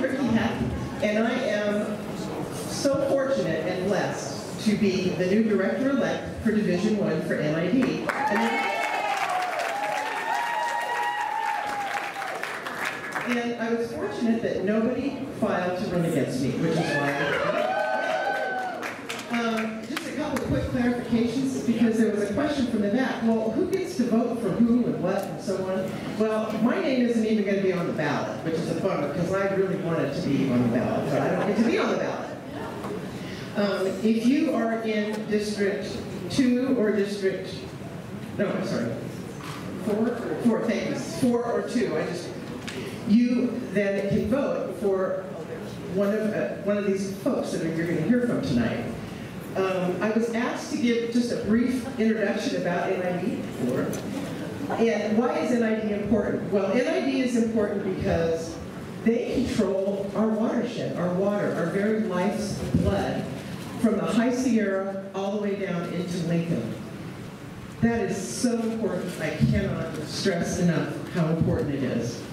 I'm Ricki, and I am so fortunate and blessed to be the new director-elect for Division 1 for NID. And I was fortunate that nobody filed to run against me, which is why just a couple of quick clarifications, because there was a question from the back. Well, who gets to vote for who and what and so on? Well, my name isn't even going to be on the ballot, which is a bummer, because I really wanted to be on the ballot, but I don't get to be on the ballot. If you are in District 2 or District, no, I'm sorry, 4, thank you, 4 or 2, you then can vote for one of these folks that you're going to hear from tonight. I was asked to give just a brief introduction about NID before. And why is NID important? Well, NID is important because they control our watershed, our water, our very life's blood, from the High Sierra all the way down into Lincoln. That is so important. I cannot stress enough how important it is.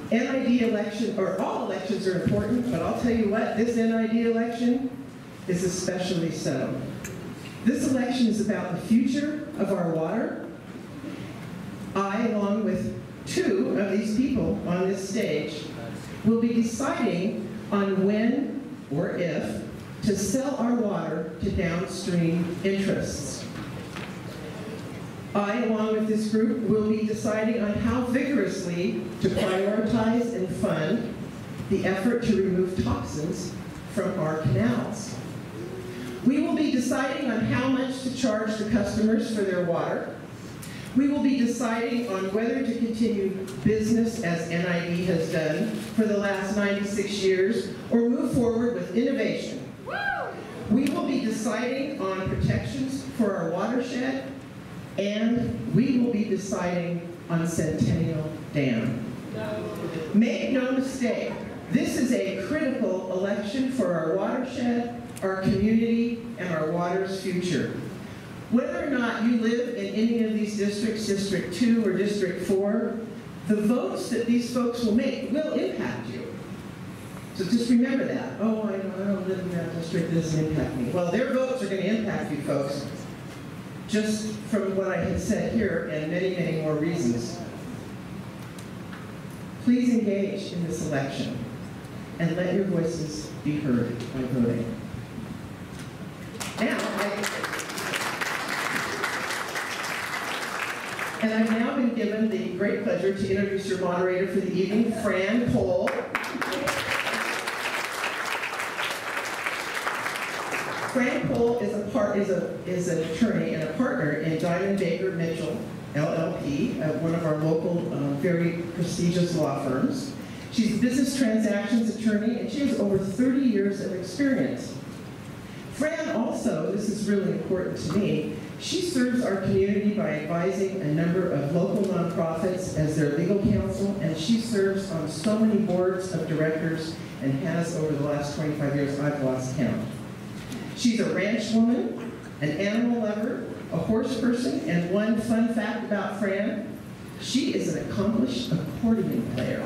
NID election, or all elections are important, but I'll tell you what, this NID election is especially so. This election is about the future of our water. I, along with 2 of these people on this stage, will be deciding on when or if to sell our water to downstream interests. I, along with this group, will be deciding on how vigorously to prioritize and fund the effort to remove toxins from our canals. We will be deciding on how much to charge the customers for their water. We will be deciding on whether to continue business as NID has done for the last 96 years or move forward with innovation. We will be deciding on protections for our watershed, and we will be deciding on Centennial Dam. Make no mistake, this is a critical election for our watershed, our community, and our water's future. Whether or not you live in any of these districts, District 2 or District 4, the votes that these folks will make will impact you. So just remember that. Oh, I don't live in that district, it doesn't impact me. Well, their votes are going to impact you folks, just from what I had said here and many, many more reasons. Please engage in this election and let your voices be heard by voting. I've now been given the great pleasure to introduce your moderator for the evening, Fran Cole. Fran Cole is an attorney and a partner in Diamond Baker Mitchell, LLP, one of our local very prestigious law firms. She's a business transactions attorney, and she has over 30 years of experience. Fran also, this is really important to me, she serves our community by advising a number of local nonprofits as their legal counsel, and she serves on so many boards of directors and has over the last 25 years, I've lost count. She's a ranch woman, an animal lover, a horse person, and one fun fact about Fran, she is an accomplished accordion player.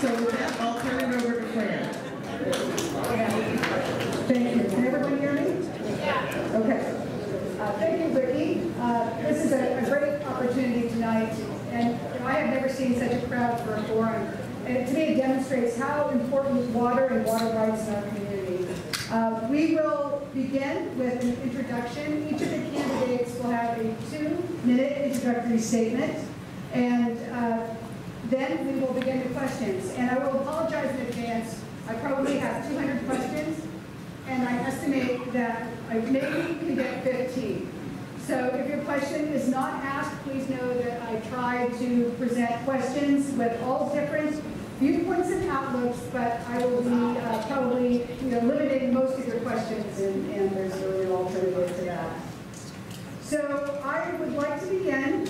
So with that, I'll turn it over to Fran. Thank you. Can everyone hear me? Yeah. Okay. Thank you, Ricki. This is a great opportunity tonight, and I have never seen such a crowd for a forum. And to me, it demonstrates how important water and water rights in our community. We will begin with an introduction. Each of the candidates will have a 2-minute introductory statement, and then we will begin the questions. And I will apologize in advance. I probably have 200 questions, and I estimate that I maybe can get 15. So if your question is not asked, please know that I try to present questions with all different viewpoints and outlooks, but I will be probably limiting most of your questions, and there's really an alternative to that. So I would like to begin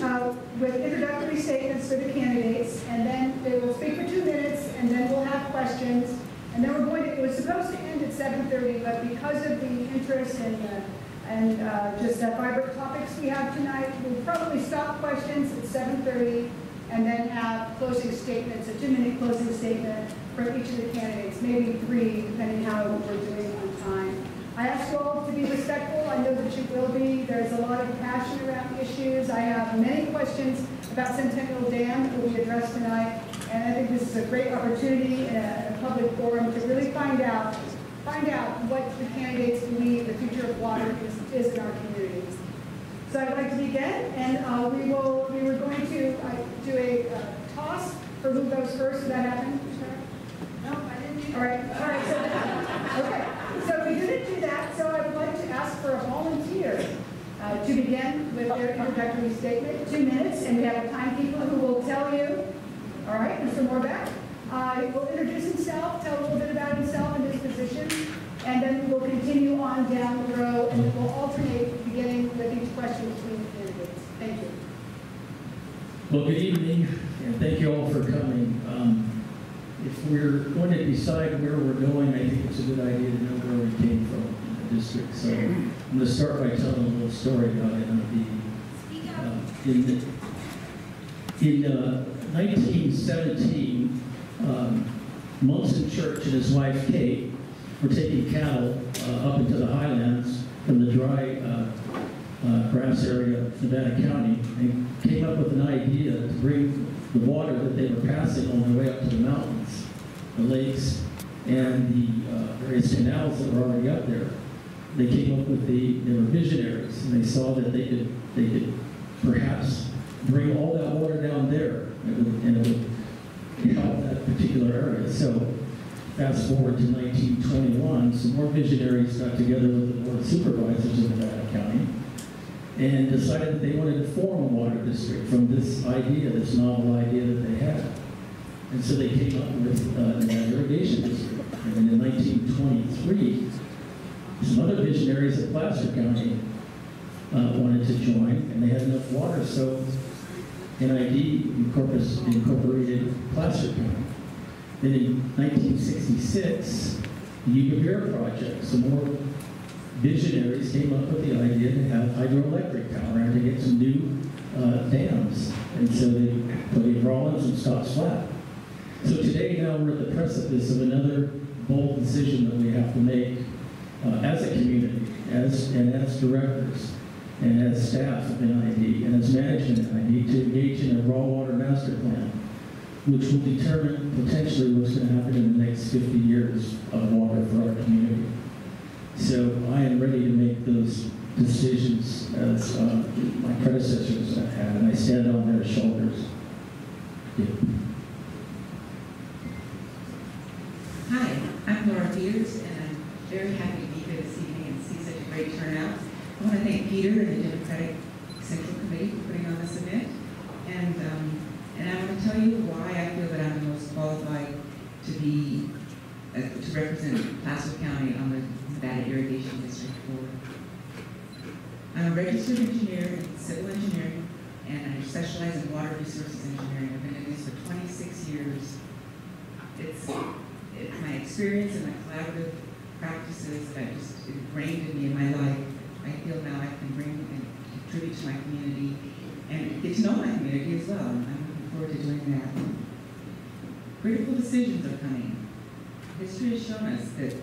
with introductory statements for the candidates, and then they will speak for 2 minutes, and then we'll have questions. And then it was supposed to end at 7:30, but because of the interest and just vibrant topics we have tonight, we'll probably stop questions at 7:30, and then have closing statements, a 2-minute closing statement from each of the candidates, maybe 3, depending how we're doing on time. I ask you all to be respectful. I know that you will be. There's a lot of passion around the issues. I have many questions about Centennial Dam that will be addressed tonight, and I think this is a great opportunity in a public forum to really find out what the candidates believe the future of water is in our communities. So I'd like to begin, and we were going to do a toss for who goes first. Did that happen? No, I didn't do that. All right. So, okay. So we didn't do that. So I would like to ask for a volunteer to begin with their introductory statement. 2 minutes, and we have a timekeeper who will tell you. All right, Mr. Morebeck. He will introduce himself, tell a little bit about himself and his position, and then we will continue on down the row, and we'll alternate beginning with each question between the candidates. Thank you. Well, good evening, and thank you all for coming. If we're going to decide where we're going, I think it's a good idea to know where we came from in the district. So I'm going to start by telling a little story about NID. In 1917, Munson Church and his wife Kate were taking cattle up into the highlands from the dry grass area of Nevada County, and came up with an idea to bring the water that they were passing on their way up to the mountains, the lakes, and the various canals that were already up there. They came up with they were visionaries, and they saw that they could perhaps bring all that water down there, and it would help that particular area. So fast forward to 1921, some more visionaries got together with the Board of Supervisors of Nevada County and decided that they wanted to form a water district from this idea, this novel idea that they had. And so they came up with an irrigation district. And then in 1923, some other visionaries at Placer County wanted to join, and they had enough water, so NID incorporated Placer County. Then in 1966, the Yuba Bear Project, some more visionaries came up with the idea to have hydroelectric power and to get some new dams. And so they put in Rollins and Stocks Flat. So today now we're at the precipice of another bold decision that we have to make as a community, as directors, and as staff of NID, and as management of NID, to engage in a raw water master plan, which will determine potentially what's going to happen in the next 50 years of water for our community. So I am ready to make those decisions as my predecessors have, and I stand on their shoulders. Yeah. Hi, I'm Laura Peters, and I'm very happy to be here this evening and see such a great turnout. I want to thank Peter and the Democratic Central Committee for putting on this event, and I want to tell you why I feel that I'm the most qualified to represent Placer County on the Nevada Irrigation District Board. I'm a registered engineer in civil engineering, and I specialize in water resources engineering. I've been doing this for 26 years. It's my experience and my collaborative practices that just ingrained in me in my life. I feel now I can bring and contribute to my community and get to know my community as well. I'm looking forward to doing that. Critical decisions are coming. History has shown us that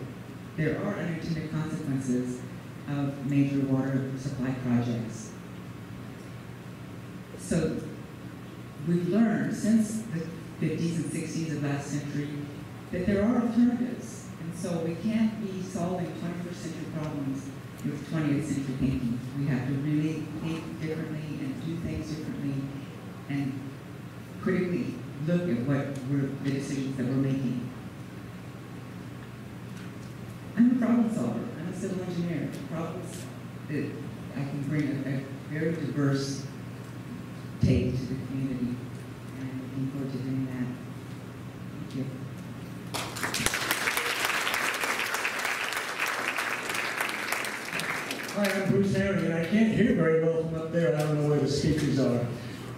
there are unintended consequences of major water supply projects. So we've learned since the 50s and 60s of last century that there are alternatives. And so we can't be solving 21st century problems with 20th century thinking. We have to really think differently and do things differently and critically look at the decisions that we're making. I'm a problem solver. I'm a civil engineer. Problems that I can bring a very diverse take to the community, and I'm looking forward to doing that. Thank you. Hi, I'm Bruce Herring, and I can't hear very well from up there. I don't know where the speakers are.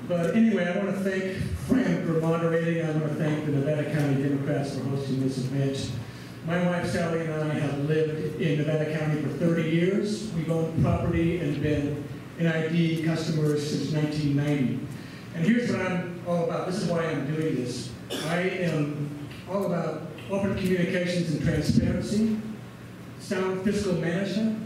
But anyway, I want to thank Fran for moderating. I want to thank the Nevada County Democrats for hosting this event. My wife Sally and I have lived in Nevada County for 30 years. We've owned property and been NID customers since 1990. And here's what I'm all about. This is why I'm doing this. I am all about open communications and transparency, sound fiscal management,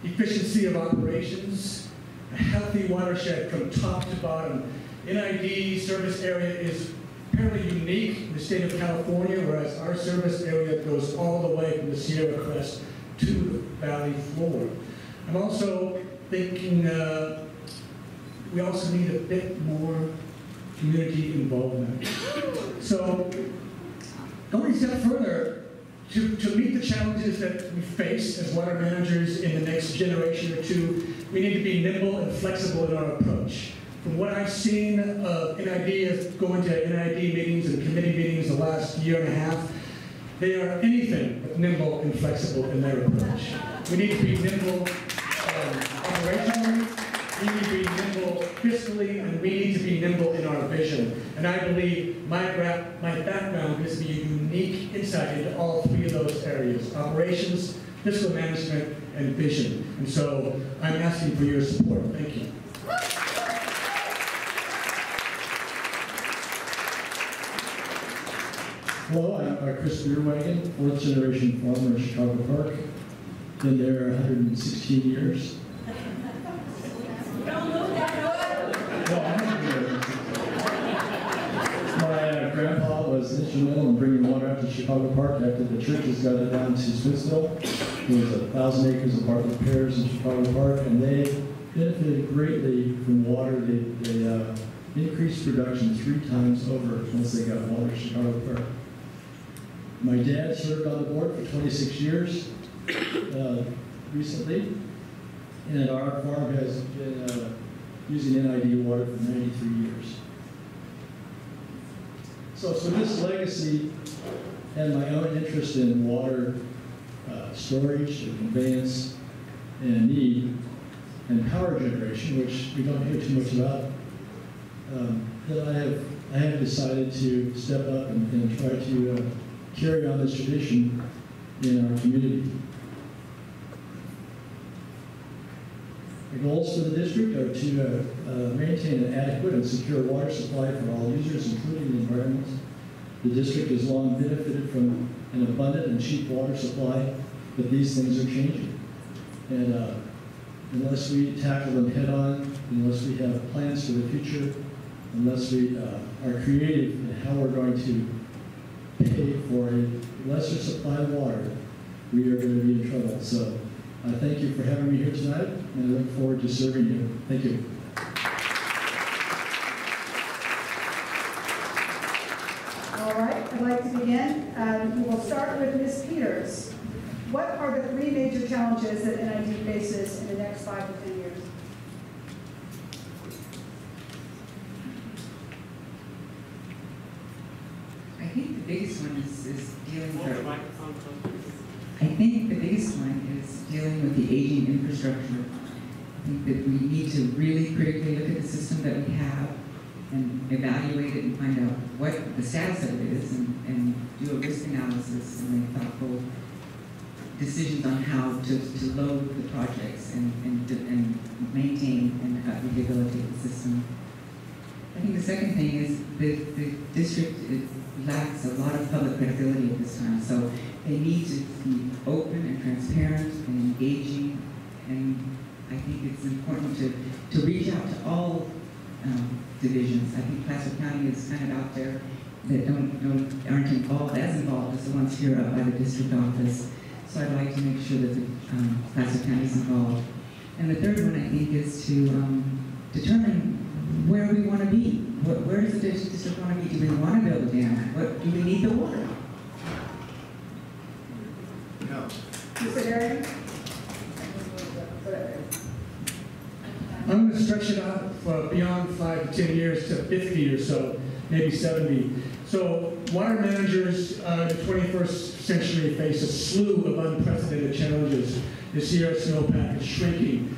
efficiency of operations, a healthy watershed from top to bottom. NID service area is apparently unique in the state of California, whereas our service area goes all the way from the Sierra Crest to the valley floor. I'm also thinking we also need a bit more community involvement. So, going a step further, to meet the challenges that we face as water managers in the next generation or two, we need to be nimble and flexible in our approach. From what I've seen of NID, going to NID meetings and committee meetings the last year and a half, they are anything but nimble and flexible in their approach. We need to be nimble operationally, we need to be nimble fiscally, and we need to be nimble in our vision. And I believe my background gives me a unique insight into all three of those areas: operations, fiscal management, and vision. And so I'm asking for your support. Thank you. Hello, I'm Chris Bierwagen, fourth generation farmer in Chicago Park. Been there 116 years. My grandpa was instrumental in bringing water out to Chicago Park after the churches got it down to Smithsville. There was 1,000 acres of Bartlett pears in Chicago Park, and they benefited greatly from water. They increased production 3 times over once they got water to Chicago Park. My dad served on the board for 26 years recently, and our farm has been using NID water for 93 years. So this legacy and my own interest in water storage and conveyance and need and power generation, which we don't hear too much about, that I have decided to step up and try to carry on this tradition in our community. The goals for the district are to maintain an adequate and secure water supply for all users, including the environment. The district has long benefited from an abundant and cheap water supply, but these things are changing. And unless we tackle them head on, unless we have plans for the future, unless we are creative in how we're going to pay for a lesser supply of water, we are going to be in trouble. So I thank you for having me here tonight, and I look forward to serving you. Thank you. All right, I'd like to begin. We will start with Ms. Peters. What are the 3 major challenges that NID faces in the next 5 to 10 years? I think the biggest one is dealing with I think the biggest one is dealing with the aging infrastructure. I think that we need to really critically look at the system that we have and evaluate it and find out what the status of it is and do a risk analysis and make thoughtful decisions on how to load the projects and maintain and rehabilitate the system. I think the second thing is the district lacks a lot of public credibility at this time, so they need to be open and transparent and engaging, and I think it's important to reach out to all divisions. I think Placer County is kind of out there that aren't involved as the ones here up by the district office. So I'd like to make sure that the Placer County is involved. And the third one, I think, is to determine where we want to be. Where does the district want to be? Do we want to build a dam? Do we need the water? No. Mr. Herring? I'm going to stretch it out for beyond 5 to 10 years to 50 or so, maybe 70. So water managers in the 21st century face a slew of unprecedented challenges. The Sierra snowpack is shrinking.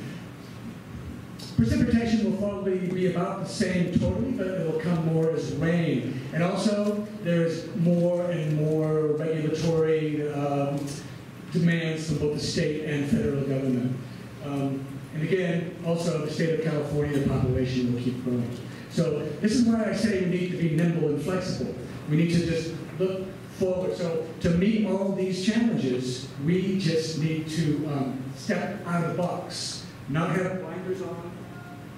Precipitation will probably be about the same totally, but it will come more as rain. And also, there's more and more regulatory demands from both the state and federal government. And again, also the state of California, the population will keep growing. So this is why I say we need to be nimble and flexible. We need to just look forward. So to meet all these challenges, we just need to step out of the box, not have blinders on.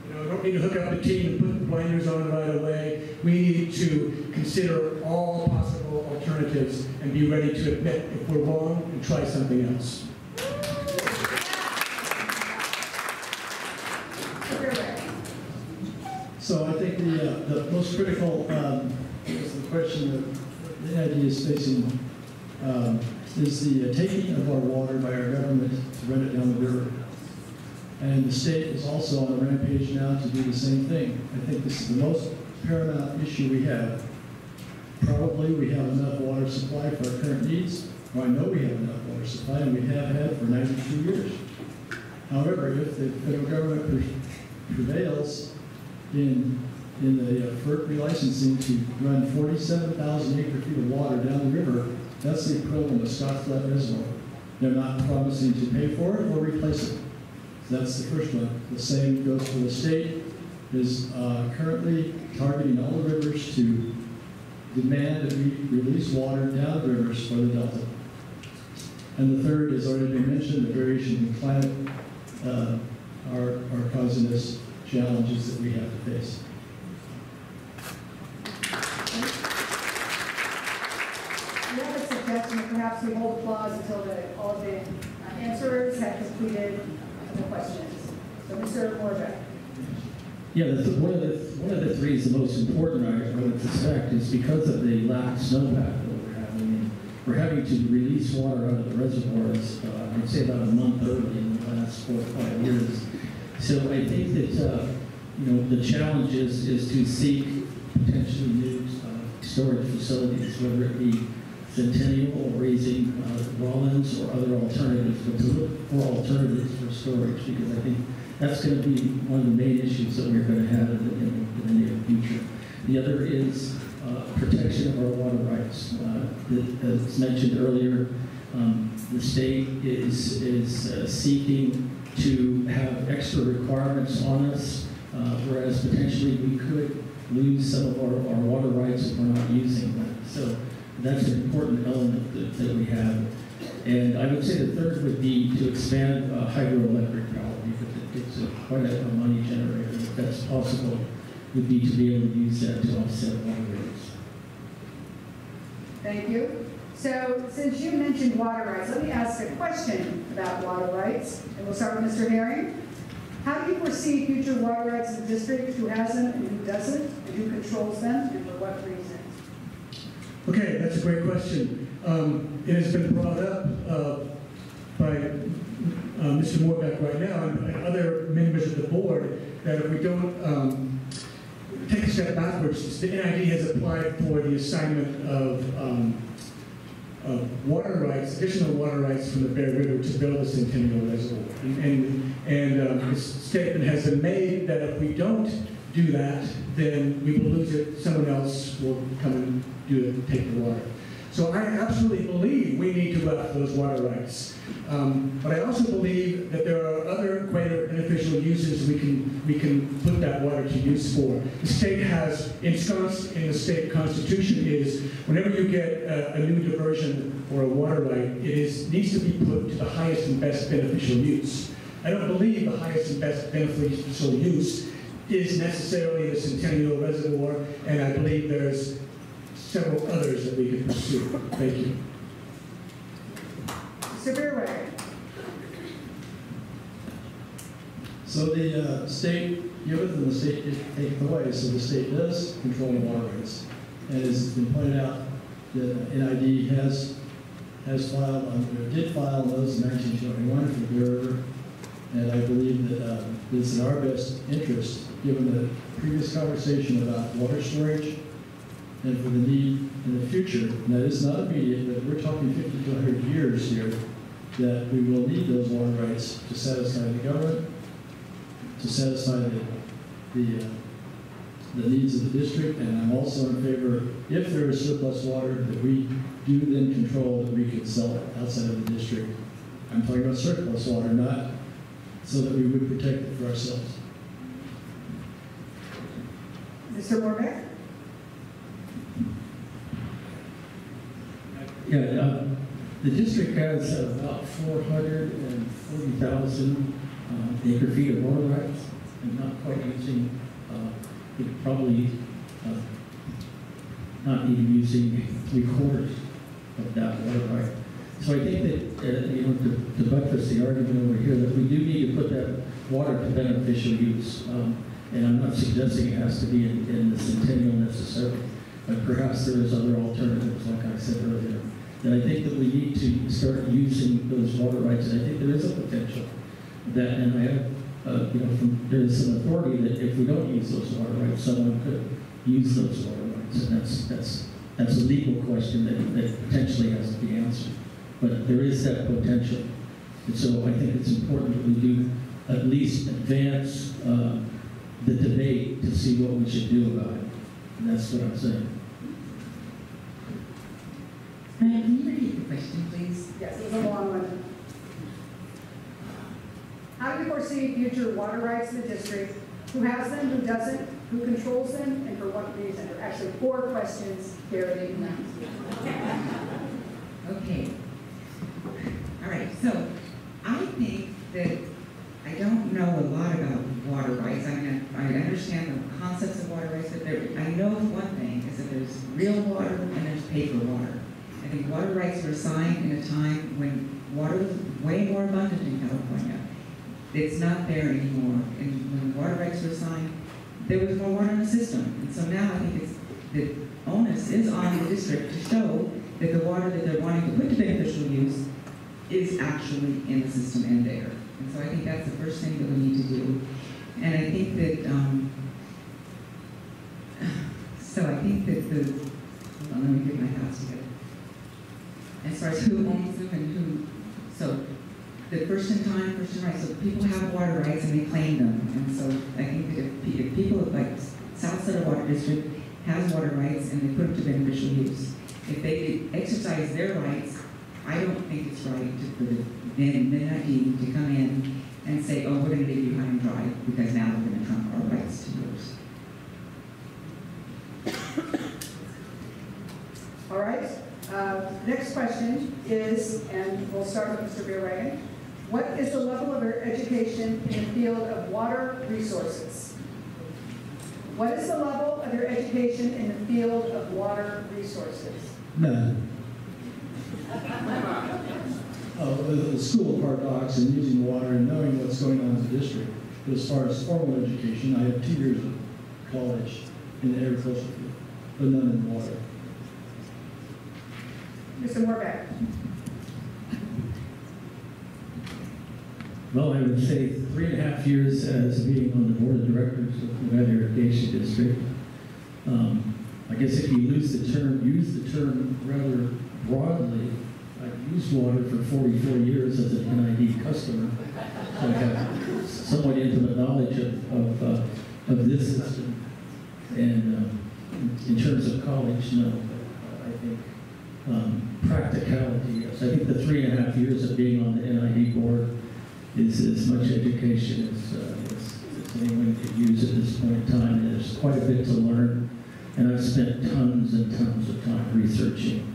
You know, don't need to hook up the team and put the blinders on right away. We need to consider all possible alternatives and be ready to admit if we're wrong and try something else. So I think the most critical is the question that the NID is facing is the taking of our water by our government to run it down the river. And the state is also on a rampage now to do the same thing. I think this is the most paramount issue we have. Probably we have enough water supply for our current needs. Well, I know we have enough water supply, and we have had for 92 years. However, if the federal government prevails in the FERC relicensing to run 47,000 acre-feet of water down the river, that's the equivalent of Scotts Flat Reservoir. They're not promising to pay for it or replace it. So that's the first one. The same goes for the state, is currently targeting all the rivers to demand that we release water down the rivers for the Delta. And the third has already been mentioned, the variation in climate are causing us challenges that we have to face. We have a suggestion that perhaps we hold applause until all of the answerers have completed the questions. So Mr. Morebeck. Yeah, one of the three is the most important, I would suspect, is because of the lack of snowpack that we're having. We're having to release water out of the reservoirs, I'd say about a month early in the last 4 or 5 years. So I think that the challenge is to seek potentially new storage facilities, whether it be Centennial or raising Rollins or other alternatives, but to look for alternatives for storage, because I think that's going to be one of the main issues that we're going to have in the near future. The other is protection of our water rights. As mentioned earlier, the state is seeking to have extra requirements on us, whereas potentially we could lose some of our water rights if we're not using them. So that's an important element that we have. And I would say the third would be to expand hydroelectric power, because it's quite a money generator. If that's possible, would be to be able to use that to offset water rates. Thank you. So since you mentioned water rights, let me ask a question about water rights. And we'll start with Mr. Herring. How do you foresee future water rights in the district? Who has them and who doesn't? And who controls them and for what reason? Okay, that's a great question. It has been brought up by Mr. Morebeck right now and other members of the board that if we don't take a step backwards, the NID has applied for the assignment of water rights, additional water rights from the Bear River to build a Centennial Reservoir. And this statement has been made that if we don't do that, then we will lose it. Someone else will come and take the water. So I absolutely believe we need to go after those water rights. But I also believe that there are other greater beneficial uses we can put that water to use for. The state has, ensconced in the state constitution is, whenever you get a new diversion or a water right, needs to be put to the highest and best beneficial use. I don't believe the highest and best beneficial use is necessarily the Centennial Reservoir, and I believe there's several others that we can pursue. Thank you. Mr. Bierwagen. So the state give it and the state take it away. So the state does control the water rights. And as has been pointed out, the NID has filed, did file those in 1921 for the Bear River. And I believe that it's in our best interest, given the previous conversation about water storage and for the need in the future, and that is not immediate, but we're talking 50 to 100 years here, that we will need those water rights to satisfy the government, to satisfy the needs of the district, and I'm also in favor, if there is surplus water, that we do then control that we can sell it outside of the district. I'm talking about surplus water, not so that we would protect it for ourselves. Mr. Morebeck? Yeah, the district has about 440,000 acre feet of water rights, and not quite using, probably not even using 3/4 of that water right. So I think that, to buttress the argument over here, that we do need to put that water to beneficial use. And I'm not suggesting it has to be in the centennial necessarily, but perhaps there is other alternatives, like I said earlier. And I think that we need to start using those water rights, and I think there is a potential that, and I have, there is some authority that if we don't use those water rights, someone could use those water rights, and that's a legal question that potentially has to be answered. But there is that potential, and so I think it's important that we do at least advance the debate to see what we should do about it, and that's what I'm saying. Can you repeat the question, please? Yes, it was a long one. How do you foresee future water rights in the district? Who has them, who doesn't, who controls them, and for what reason? There are actually 4 questions buried in that. Okay. All right, so I think that I don't know a lot about water rights. I mean, I understand the concepts of water rights, but I know one thing is that there's real water and there's paper water. I think water rights were assigned in a time when water was way more abundant in California. It's not there anymore. And when water rights were assigned, there was more water in the system. And so now I think the onus is on the district to show that the water that they're wanting to put to beneficial use is actually in the system and there. And so I think that's the first thing that we need to do. And I think that, let me get my thoughts together. As far as who owns them and who, so the first in time, first in right, so people have water rights and they claim them. And so I think that if people like South Sutter Water District has water rights and they put them to beneficial use, if they exercise their rights, I don't think it's right for the NID to come in and say, oh, we're going to leave you high and dry because now we're going to trump our rights to yours. All right. Next question is, and we'll start with Mr. Bierwagen. What is the level of your education in the field of water resources? What is the level of your education in the field of water resources? None. The school of hard knocks and using water and knowing what's going on in the district. But as far as formal education, I have 2 years of college in the agricultural field, but none in water. Mr. Morebeck. Well, I would say 3.5 years as being on the board of directors of the Nevada Irrigation District. I guess if you use the term rather broadly, I've used water for 44 years as an NID customer. So I have somewhat intimate knowledge of this system. And in terms of college, no. I think practicality, yes. I think the 3.5 years of being on the NID board is as much education as anyone could use at this point in time. And there's quite a bit to learn. And I've spent tons and tons of time researching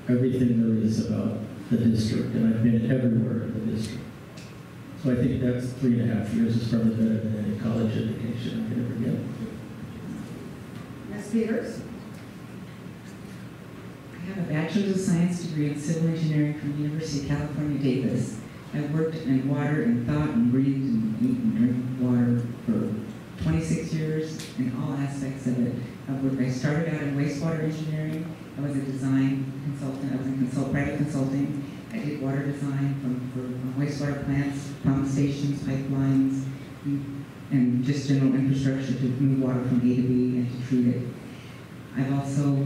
everything there is about the district, and I've been everywhere in the district. So I think that's 3.5 years is probably better than any college education I could ever get. Ms. Peters. I have a Bachelor's of Science degree in Civil Engineering from the University of California, Davis. I've worked in water and thought and breathed and eaten and drank water for 26 years in all aspects of it. I started out in wastewater engineering. I was a design consultant. I was in private consulting. I did water design for wastewater plants, pump stations, pipelines, and just general infrastructure to move water from A to B and to treat it. I've also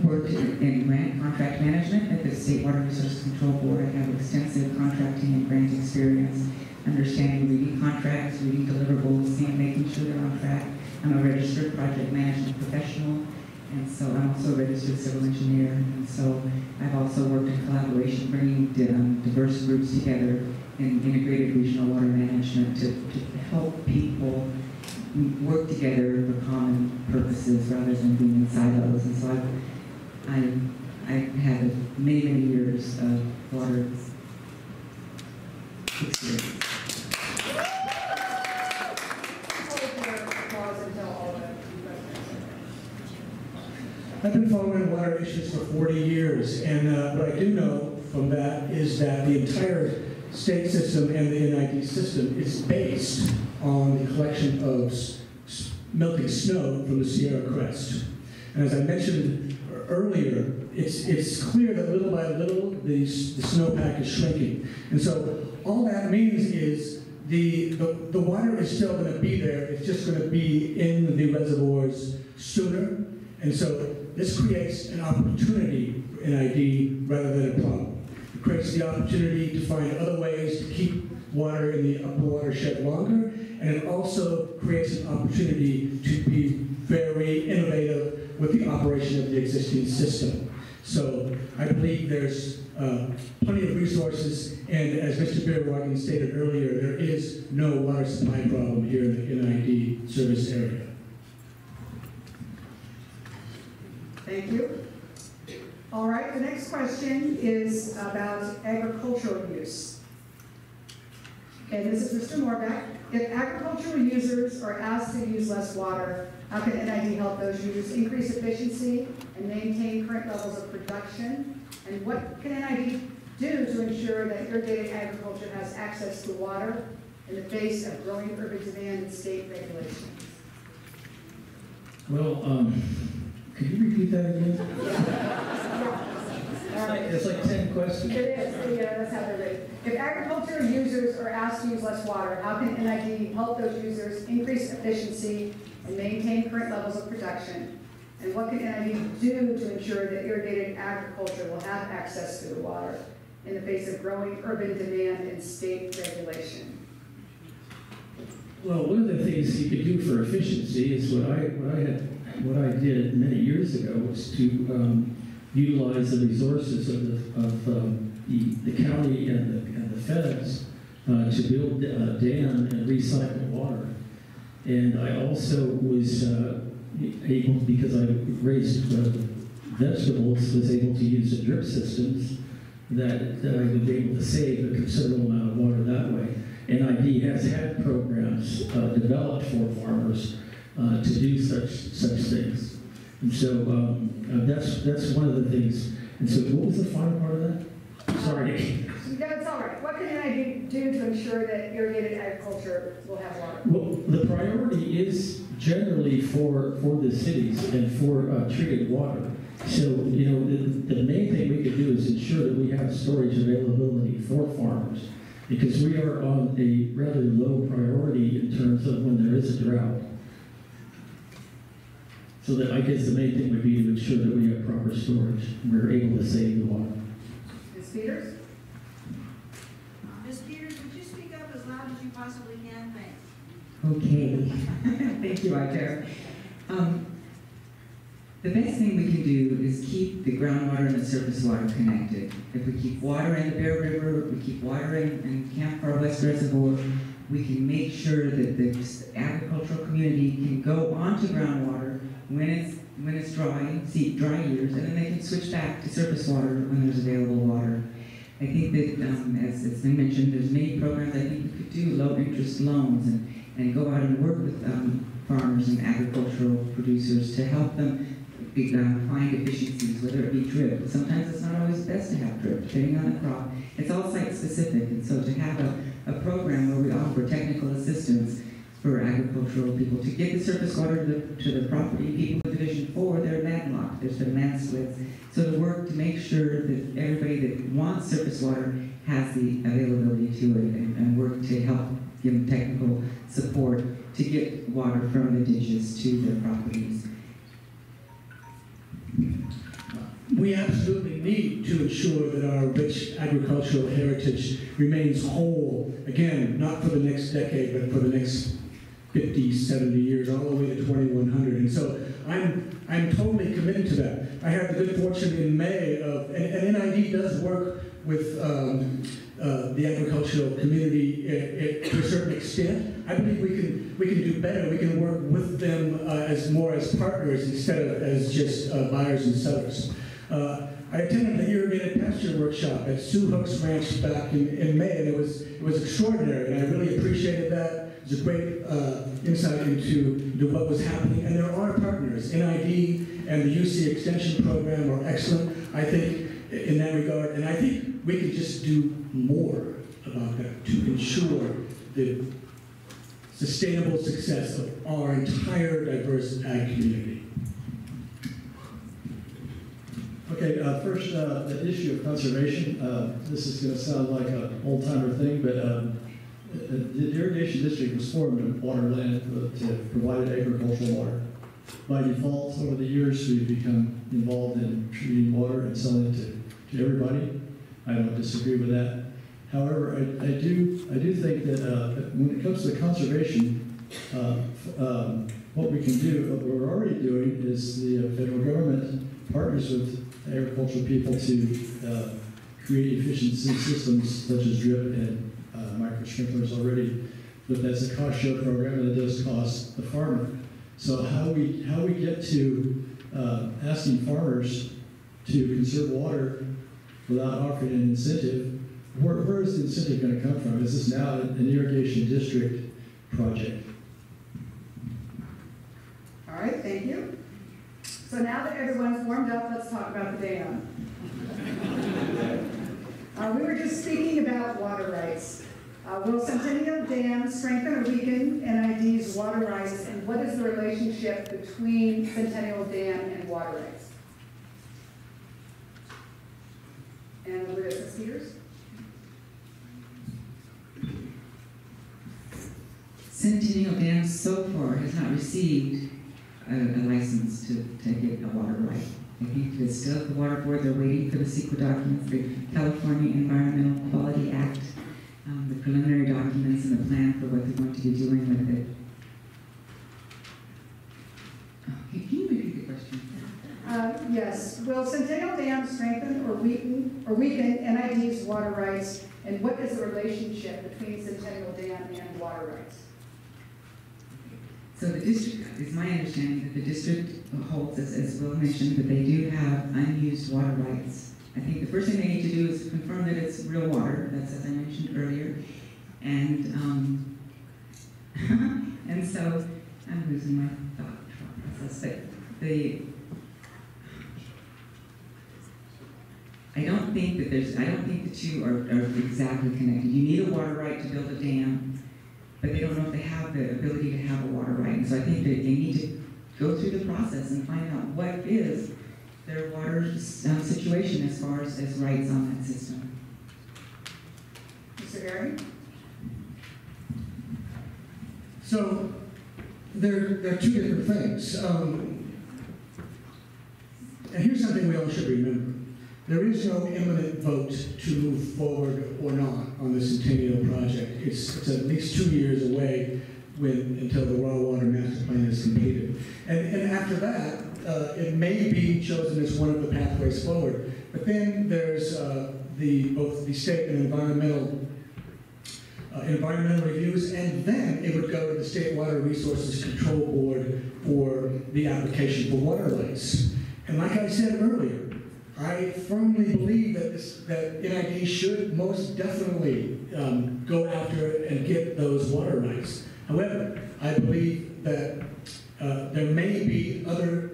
worked in grant contract management at the State Water Resources Control Board. I have extensive contracting and grant experience, understanding reading contracts, reading deliverables, and making sure they're on track. I'm a registered project management professional, and so I'm also a registered civil engineer. And so I've also worked in collaboration, bringing diverse groups together in integrated regional water management to help people work together for common purposes rather than being in silos. And so I've had many, many years of water experience. I've been following water issues for 40 years, and what I do know from that is that the entire state system and the NID system is based on the collection of melting snow from the Sierra Crest. And as I mentioned earlier, it's clear that little by little the snowpack is shrinking. And so all that means is the water is still going to be there, it's just going to be in the reservoirs sooner. And so this creates an opportunity for NID rather than a problem. It creates the opportunity to find other ways to keep water in the upper watershed longer, and it also creates an opportunity to be very innovative with the operation of the existing system. So I believe there's plenty of resources, and as Mr. Bierwagen stated earlier, there is no water supply problem here in the NID service area. Thank you. All right, the next question is about agricultural use. And this is Mr. Morebeck. If agricultural users are asked to use less water, how can NID help those users increase efficiency and maintain current levels of production? And what can NID do to ensure that irrigated agriculture has access to water in the face of growing urban demand and state regulations? Well, could you repeat that again? It's like 10 questions. It is. Yeah, that's how they're rated. If agricultural users are asked to use less water, how can NID help those users increase efficiency and maintain current levels of production? And what can NID do to ensure that irrigated agriculture will have access to the water in the face of growing urban demand and state regulation? Well, one of the things you could do for efficiency is what I did many years ago was to utilize the resources of the county and the feds to build a dam and recycle water. And I also was able, because I raised vegetables, was able to use the drip systems that I would be able to save a considerable amount of water that way. NID has had programs developed for farmers to do such things. And so that's one of the things. And so what was the final part of that? Sorry. No, it's all right. What can NID do to ensure that irrigated agriculture will have water? Well, the priority is generally for the cities and for treated water. So, you know, the main thing we could do is ensure that we have storage availability for farmers, because we are on a rather low priority in terms of when there is a drought. So that I guess the main thing would be to ensure that we have proper storage and we're able to save the water. Ms. Peters? Ms. Peters, would you speak up as loud as you possibly can? Thanks. Okay. Thank you, Chair. The best thing we can do is keep the groundwater and the surface water connected. If we keep water in the Bear River, we keep water in Camp Far West Reservoir, we can make sure that the agricultural community can go onto groundwater when it's dry, see dry years, and then they can switch back to surface water when there's available water. I think that, as it's been mentioned, there's many programs I think we could do, low-interest loans, and go out and work with farmers and agricultural producers to help them find efficiencies, whether it be drip. Sometimes it's not always best to have drip, depending on the crop. It's all site-specific, and so to have a program where we offer technical assistance for agricultural people to get the surface water to the property. People in Division 4, they're landlocked, there's been land splits. So to work to make sure that everybody that wants surface water has the availability to it, and work to help give them technical support to get water from the ditches to their properties. We absolutely need to ensure that our rich agricultural heritage remains whole, again, not for the next decade, but for the next 50, 70 years, all the way to 2100. And so I'm totally committed to that. I had the good fortune in May of, and NID does work with the agricultural community to a certain extent, I believe we can do better. We can work with them as more as partners instead of as just buyers and sellers. I attended the irrigated pasture workshop at Sue Hook's Ranch back in May, and it was extraordinary, and I really appreciated that. It was a great insight into what was happening, and there are partners. NID and the UC Extension Program are excellent, I think, in that regard, and I think we can just do more about that to ensure the sustainable success of our entire diverse ag community. Okay, first, the issue of conservation. This is going to sound like an old-timer thing, but the irrigation district was formed in waterland to provide agricultural water. By default, over the years, we've become involved in treating water and selling it to everybody. I don't disagree with that. However, I do think that when it comes to conservation, what we can do, what we're already doing, is the federal government partners with agricultural people to create efficiency systems such as drip and micro sprinklers already, but that's a cost share program and it does cost the farmer. So how we get to asking farmers to conserve water without offering an incentive, where is the incentive going to come from? Is this now an irrigation district project? All right, thank you. So now that everyone's warmed up, let's talk about the dam. We were just speaking about water rights. Will Centennial Dam strengthen or weaken NID's water rights, and what is the relationship between Centennial Dam and water rights? And Ms. Peters? Centennial Dam so far has not received a license to get a water right. I think it's still at the Water Board. They're waiting for the secret documents, the California Environmental Quality Act, the preliminary documents and the plan for what they're going to be doing with it. Okay, can you repeat the question? Yes. Will Centennial Dam strengthen or weaken NID's water rights, and what is the relationship between Centennial Dam and water rights? So the district, it's my understanding that the district holds, as Will mentioned, that they do have unused water rights. I think the first thing they need to do is confirm that it's real water. That's as I mentioned earlier. And and so I'm losing my thought process. But I don't think the two are exactly connected. You need a water right to build a dam, but they don't know if they have the ability to have a water right. And so I think that they need to go through the process and find out what is their water situation as far as rights on that system. Mr. Gary? So there are two different things. And here's something we all should remember. There is no imminent vote to move forward or not on the Centennial project. It's at least 2 years away until the raw water master plan is completed. And after that, it may be chosen as one of the pathways forward. But then there's both the state and environmental reviews, and then it would go to the State Water Resources Control Board for the application for water rights. And like I said earlier, I firmly believe that NID should most definitely go after it and get those water rights. However, I believe that there may be other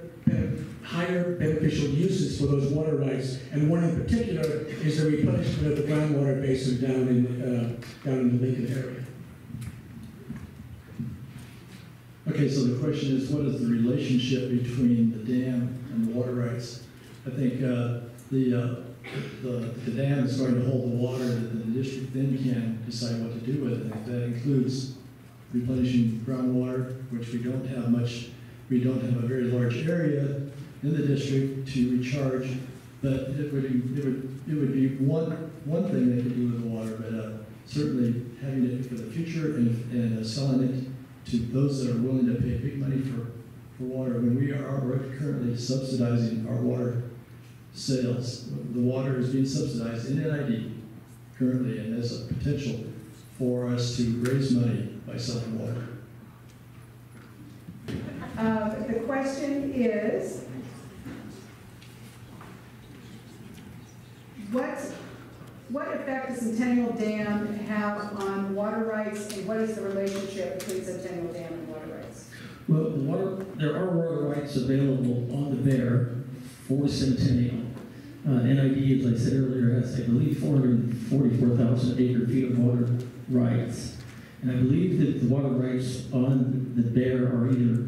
higher beneficial uses for those water rights, and one in particular is the replenishment of the groundwater basin down in the Lincoln area. Okay, so the question is, what is the relationship between the dam and the water rights? I think the dam is going to hold the water that the district then can decide what to do with it. If that includes replenishing groundwater, which we don't have much, we don't have a very large area in the district to recharge, but it would be one thing they could do with the water, but certainly having it for the future and selling it to those that are willing to pay big money for water. When we're currently subsidizing our water sales. The water is being subsidized in NID currently, and there's a potential for us to raise money by selling water. The question is, what effect does Centennial Dam have on water rights, and what is the relationship between Centennial Dam and water rights? Well, there are water rights available on the Bear for Centennial. NID, as I said earlier, has, I believe, 444,000 acre-feet of water rights. And I believe that the water rights on the Bear are either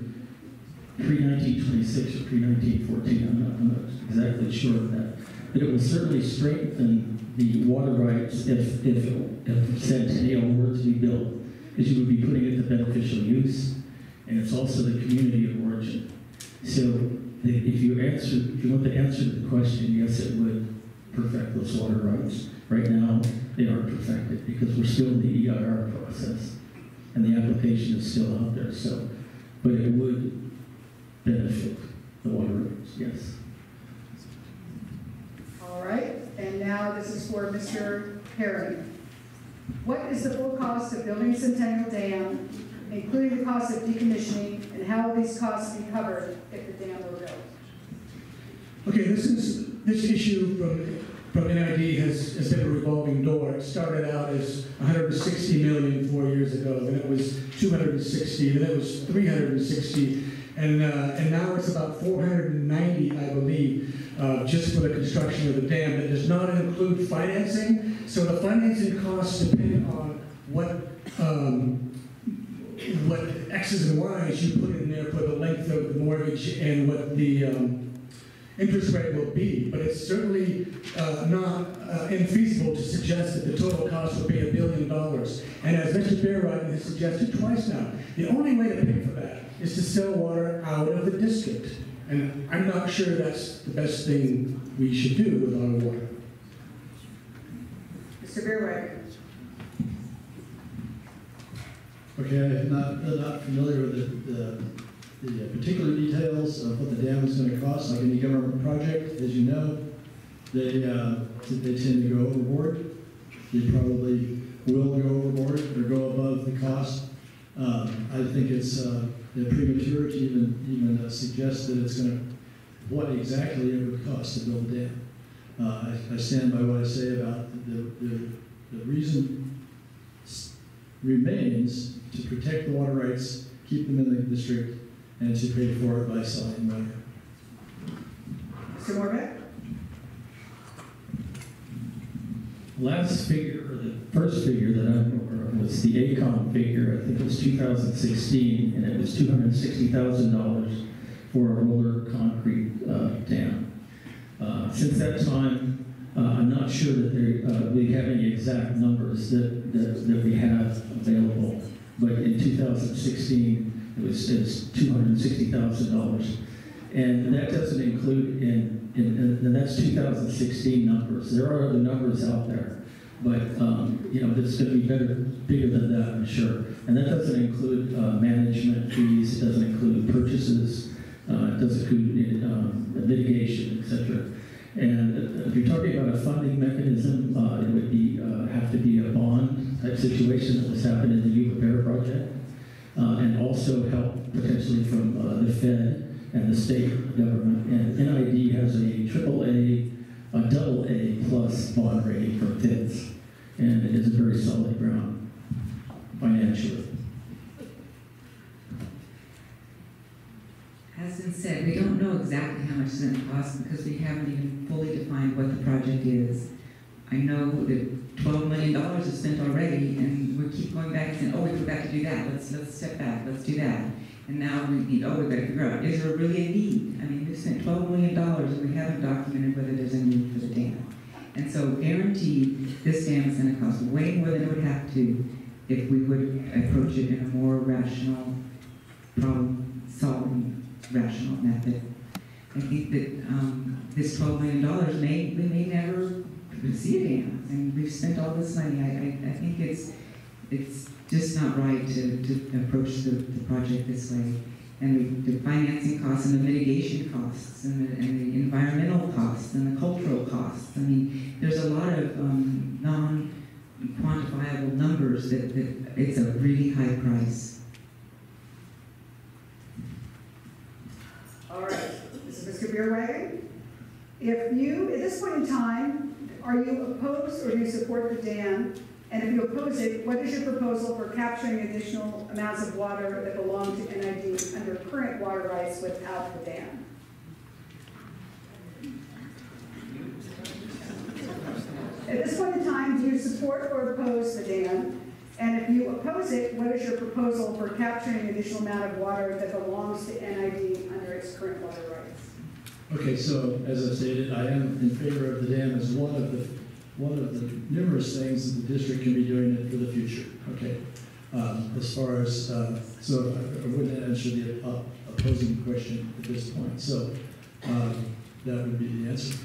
pre-1926 or pre-1914. I'm not exactly sure of that. But it will certainly strengthen the water rights if Centennial were to be built, because you would be putting it to beneficial use, and it's also the community of origin. So if you want to answer the question, yes, it would perfect those water rights. Right now, they aren't perfected because we're still in the EIR process, and the application is still out there. So, but it would benefit the water rights, yes. All right, and now this is for Mr. Perry. What is the full cost of building Centennial Dam, including the cost of decommissioning, and how will these costs be covered if the dam were built? Okay, this issue from NID has been a revolving door. It started out as $160 million 4 years ago, then it was $260, then it was $360, and now it's about $490, I believe, just for the construction of the dam. That does not include financing. So the financing costs depend on what X's and Y's you put in there for the length of the mortgage and what the interest rate will be. But it's certainly not infeasible to suggest that the total cost will be $1 billion. And as Mr. Bierwagen has suggested twice now, the only way to pay for that is to sell water out of the district. And I'm not sure that's the best thing we should do with our water. Mr. Bierwagen. Okay, I'm not familiar with the particular details of what the dam is going to cost. Like any government project, as you know, they tend to go overboard. They probably will go overboard or go above the cost. I think it's premature to even suggest that it's going to, what exactly it would cost to build a dam. I stand by what I say about the reason remains to protect the water rights, keep them in the district, and to pay for it by selling water. Mr. Morebeck? Last figure, or the first figure that I'm aware of was the ACOM figure. I think it was 2016, and it was $260,000 for a roller concrete dam. Since that time, I'm not sure that we have any exact numbers that we have available, but in 2016, it was $260,000. And that doesn't include and that's 2016 numbers. There are other numbers out there, but it's going to be bigger than that, I'm sure. And that doesn't include management fees. It doesn't include purchases. It doesn't include mitigation, etc. And if you're talking about a funding mechanism, it would be have to be a bond type situation that was happening in the Yuba Bear project, and also help potentially from the Fed and the state government. And NID has a AAA, a AA plus bond rating from Fitz, and it is a very solid ground financially. As been said, we don't know exactly how much it's going to cost because we haven't even fully defined what the project is. I know that $12 million is spent already, and we keep going back and saying, oh, we forgot to do that. Let's step back. Let's do that. And now we need, we've got to figure out, is there really a need? I mean, we've spent $12 million and we haven't documented whether there's a need for the dam. And so guaranteed, this dam is going to cost way more than it would have to if we would approach it in a more rational, problem-solving, rational method. I think that this $12 million we may never see a dam. And we've spent all this money. I think it's just not right to approach the project this way. And the financing costs and the mitigation costs and the environmental costs and the cultural costs. I mean, there's a lot of non-quantifiable quantifiable numbers that it's a really high price. All right, this is Mr. Bierwagen. If you, at this point in time, are you opposed or do you support the dam? And if you oppose it, what is your proposal for capturing additional amounts of water that belong to NID under current water rights without the dam? At this point in time, do you support or oppose the dam? And if you oppose it, what is your proposal for capturing an additional amount of water that belongs to NID under its current water rights? Okay, so as I stated, I am in favor of the dam as one of the numerous things that the district can be doing it for the future. Okay, as far as so I wouldn't answer the opposing question at this point. So that would be the answer.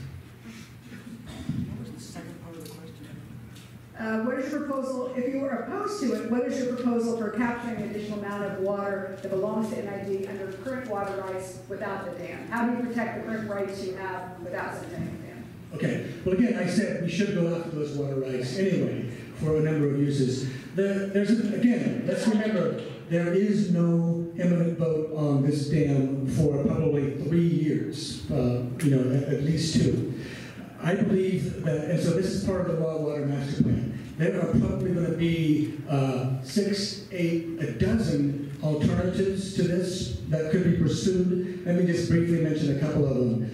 What was the second part of the question? What is your proposal, if you are opposed to it, what is your proposal for capturing an additional amount of water that belongs to NID under current water rights without the dam? How do you protect the current rights you have without sustaining the dam? Okay, well again, I said we should go after those water rights anyway for a number of uses. Again, let's remember, there is no imminent vote on this dam for probably 3 years, at least 2. I believe that, and so this is part of the raw water master plan. There are probably going to be 6, 8, a dozen alternatives to this that could be pursued. Let me just briefly mention a couple of them.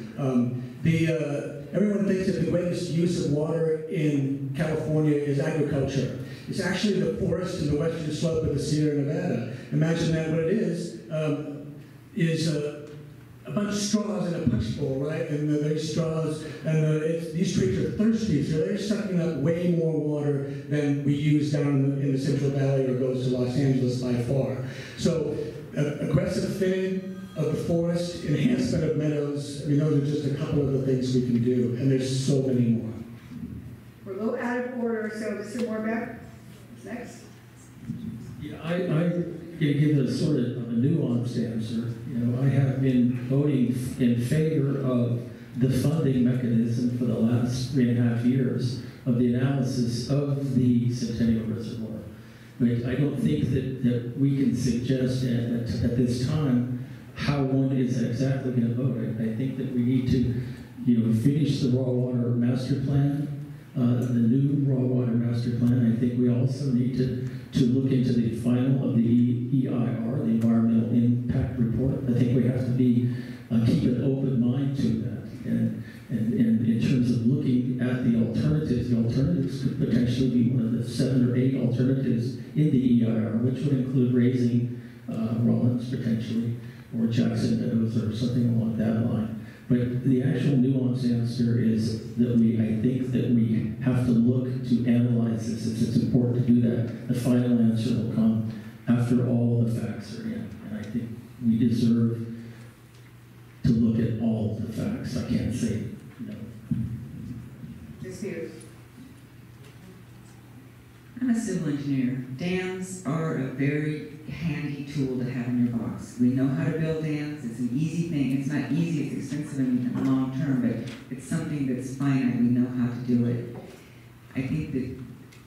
Everyone thinks that the greatest use of water in California is agriculture. It's actually the forest and the western slope of the Sierra Nevada. Imagine that what it is a bunch of straws in a punch bowl, right? And those straws, and these trees are thirsty, so they're sucking up way more water than we use down in the Central Valley or goes to Los Angeles by far. So aggressive thinning of the forest, enhancement of meadows, those are just a couple of the things we can do, and there's so many more. We're a little out of order, so Mr. Morebeck, next. Yeah, I'm going to give a sort of a nuanced answer. I have been voting in favor of the funding mechanism for the last 3.5 years of the analysis of the Centennial Reservoir. But I don't think that we can suggest at this time how one is exactly going to vote. I think that we need to, finish the raw water master plan, the new raw water master plan. I think we also need to look into the final of the EIR, the Environmental Impact Report. I think we have to keep an open mind to that. And in terms of looking at the alternatives could potentially be one of the 7 or 8 alternatives in the EIR, which would include raising Rollins potentially, or Jackson Meadows, or something along that line. But the actual nuanced answer is that I think that we have to look to analyze this. It's important to do that. The final answer will come after all the facts are in. And I think we deserve to look at all the facts. I can't say no. Ms. Hughes. I'm a civil engineer. Dams are a very handy tool to have in your box. We know how to build dams. It's an easy thing. It's not easy, it's expensive in the long term, but it's something that's finite. We know how to do it. I think that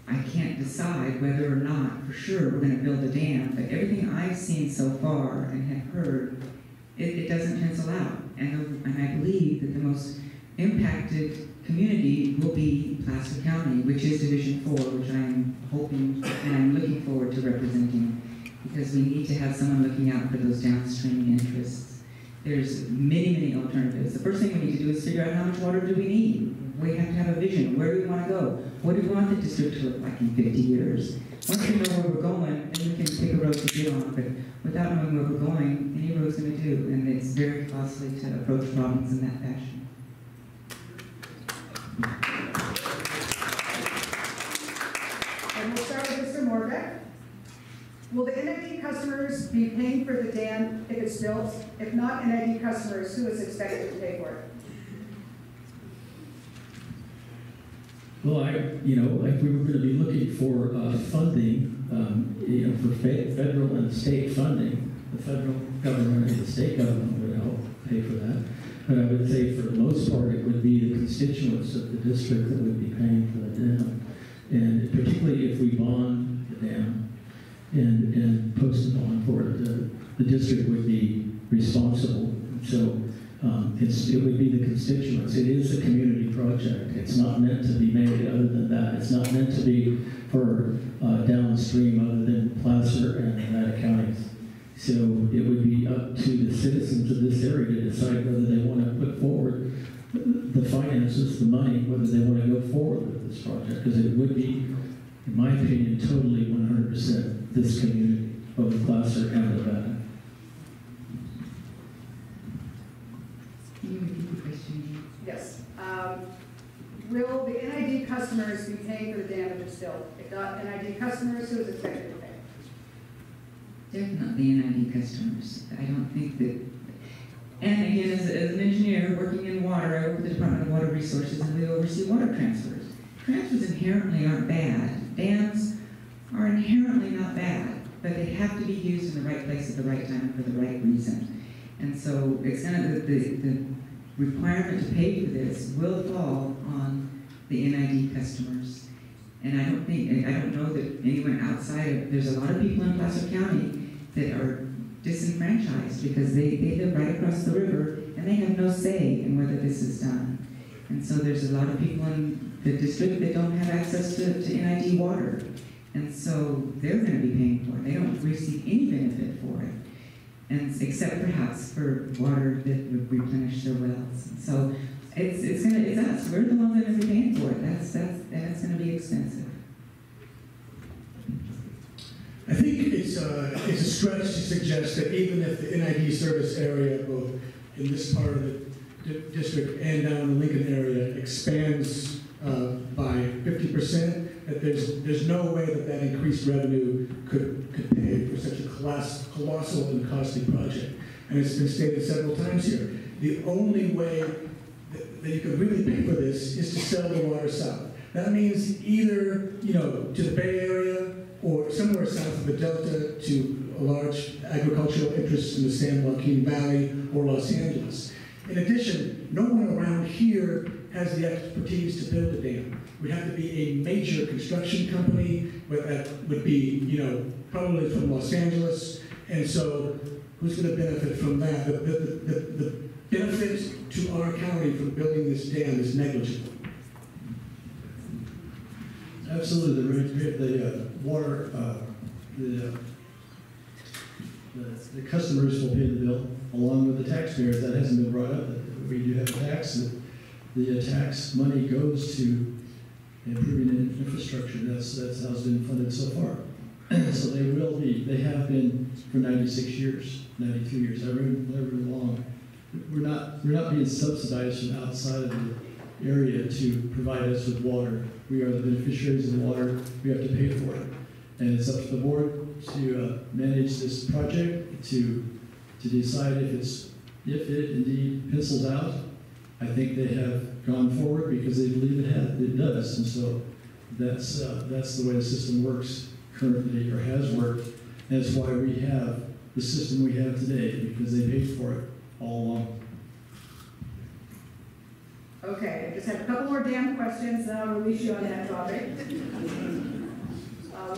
I can't decide whether or not, for sure, we're going to build a dam, but everything I've seen so far and have heard, it doesn't pencil out. And I believe that the most impacted community will be Placer County, which is Division 4, which I'm hoping and I'm looking forward to representing, because we need to have someone looking out for those downstream interests. There's many, many alternatives. The first thing we need to do is figure out how much water do we need. We have to have a vision. Where do we want to go? What do we want the district to look like in 50 years? Once we know where we're going, then we can pick a road to get on. But without knowing where we're going, any road's going to do. And it's very costly to approach problems in that fashion. And we'll start with Mr. Morebeck. Will the NID customers be paying for the dam if it's built? If not NID customers, who is expected to pay for it? Well, if we were going to be looking for funding, for federal and state funding, the federal government and the state government would help pay for that. But I would say for the most part, it would be the constituents of the district that would be paying for the dam. And particularly if we bond the dam and post a bond for it, the district would be responsible. So it would be the constituents. It is a community project. It's not meant to be made other than that. It's not meant to be for downstream other than Placer and Nevada counties. So it would be up to the citizens of this area to decide whether they want to put forward the finances, the money, whether they want to go forward with this project, because it would be, in my opinion, totally 100% this community, both Placer and Nevada. Can you repeat the question? Yes. Will the NID customers be paying for the damages still? If not NID customers, who is expected to pay? Definitely NID customers. I don't think that, and again, as an engineer working in water, I work with the Department of Water Resources and we oversee water transfers. Transfers inherently aren't bad. Dams are inherently not bad, but they have to be used in the right place at the right time for the right reason. And so it's kind of the requirement to pay for this will fall on the NID customers. And I don't know that anyone outside of, there's a lot of people in Placer County that are disenfranchised because they live right across the river and they have no say in whether this is done. And so there's a lot of people in the district that don't have access to NID water. And so they're going to be paying for it. They don't receive any benefit for it, and except perhaps for water that would replenish their wells. And so it's us. We're the ones that are going to be paying for it. And it's going to be expensive. I think it's a stretch to suggest that even if the NID service area, both in this part of the district and down in the Lincoln area, expands by 50%, that there's no way that increased revenue could pay for such a colossal and costly project. And it's been stated several times here. The only way that you could really pay for this is to sell the water south. That means either, to the Bay Area or somewhere south of the Delta to a large agricultural interest in the San Joaquin Valley or Los Angeles. In addition, no one around here has the expertise to build a dam. Would have to be a major construction company, but that would be, probably from Los Angeles. And so, who's going to benefit from that? The benefit to our county from building this dam is negligible. Absolutely, the water, the customers will pay the bill along with the taxpayers. That hasn't been brought up. We do have a tax. The tax money goes to improving infrastructure. That's how it's been funded so far. So they have been for 96 years, 93 years, however long. We're not being subsidized from outside of the area to provide us with water. We are the beneficiaries of the water. We have to pay for it. And it's up to the board to manage this project, to decide if it indeed pencils out. I think they have gone forward because they believe it does. And so that's the way the system works currently, or has worked. That's why we have the system we have today, because they paid for it all along. Okay, I just have a couple more dam questions, and I'll release you on that topic.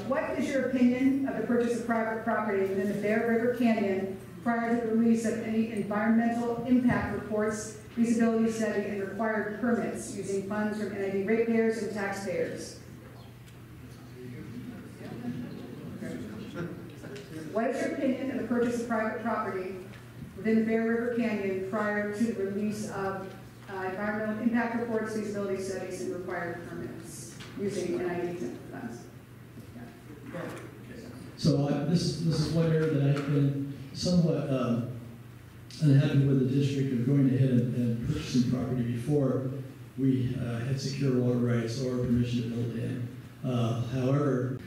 What is your opinion of the purchase of private property within the Bear River Canyon prior to the release of any environmental impact reports, feasibility study, and required permits using funds from NID ratepayers and taxpayers? What is your opinion of the purchase of private property within the Bear River Canyon prior to the release of environmental impact reports, feasibility studies, and required permits using NID funds? Yeah. So this is one area that I've been somewhat unhappy with the district of going ahead and purchasing property before we had secure water rights or permission to build a dam. However,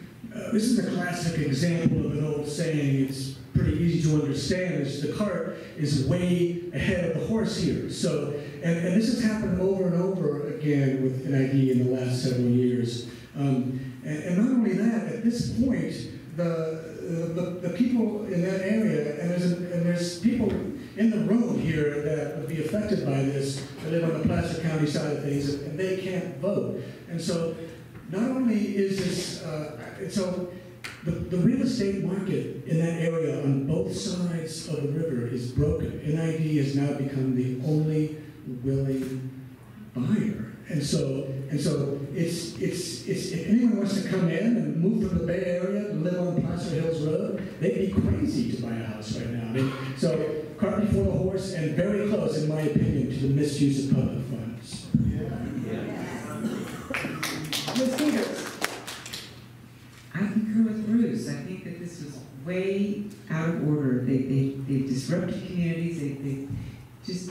this is a classic example of an old saying. It's pretty easy to understand. The cart is way ahead of the horse here. So, and this has happened over and over again with NID in the last several years. And not only that, at this point, the people in that area, and there's people in the room here that would be affected by this, that live on the Placer County side of things, and they can't vote. And so not only is this, so the real estate market in that area on both sides of the river is broken. NID has now become the only willing buyer. And so it's if anyone wants to come in and move from the Bay Area and live on Placer Hills Road, they'd be crazy to buy a house right now. I mean, so cart before the horse, and very close, in my opinion, to the misuse of public funds. Ms. Peters. I concur with Bruce. I think that this was way out of order. They disrupted communities. They just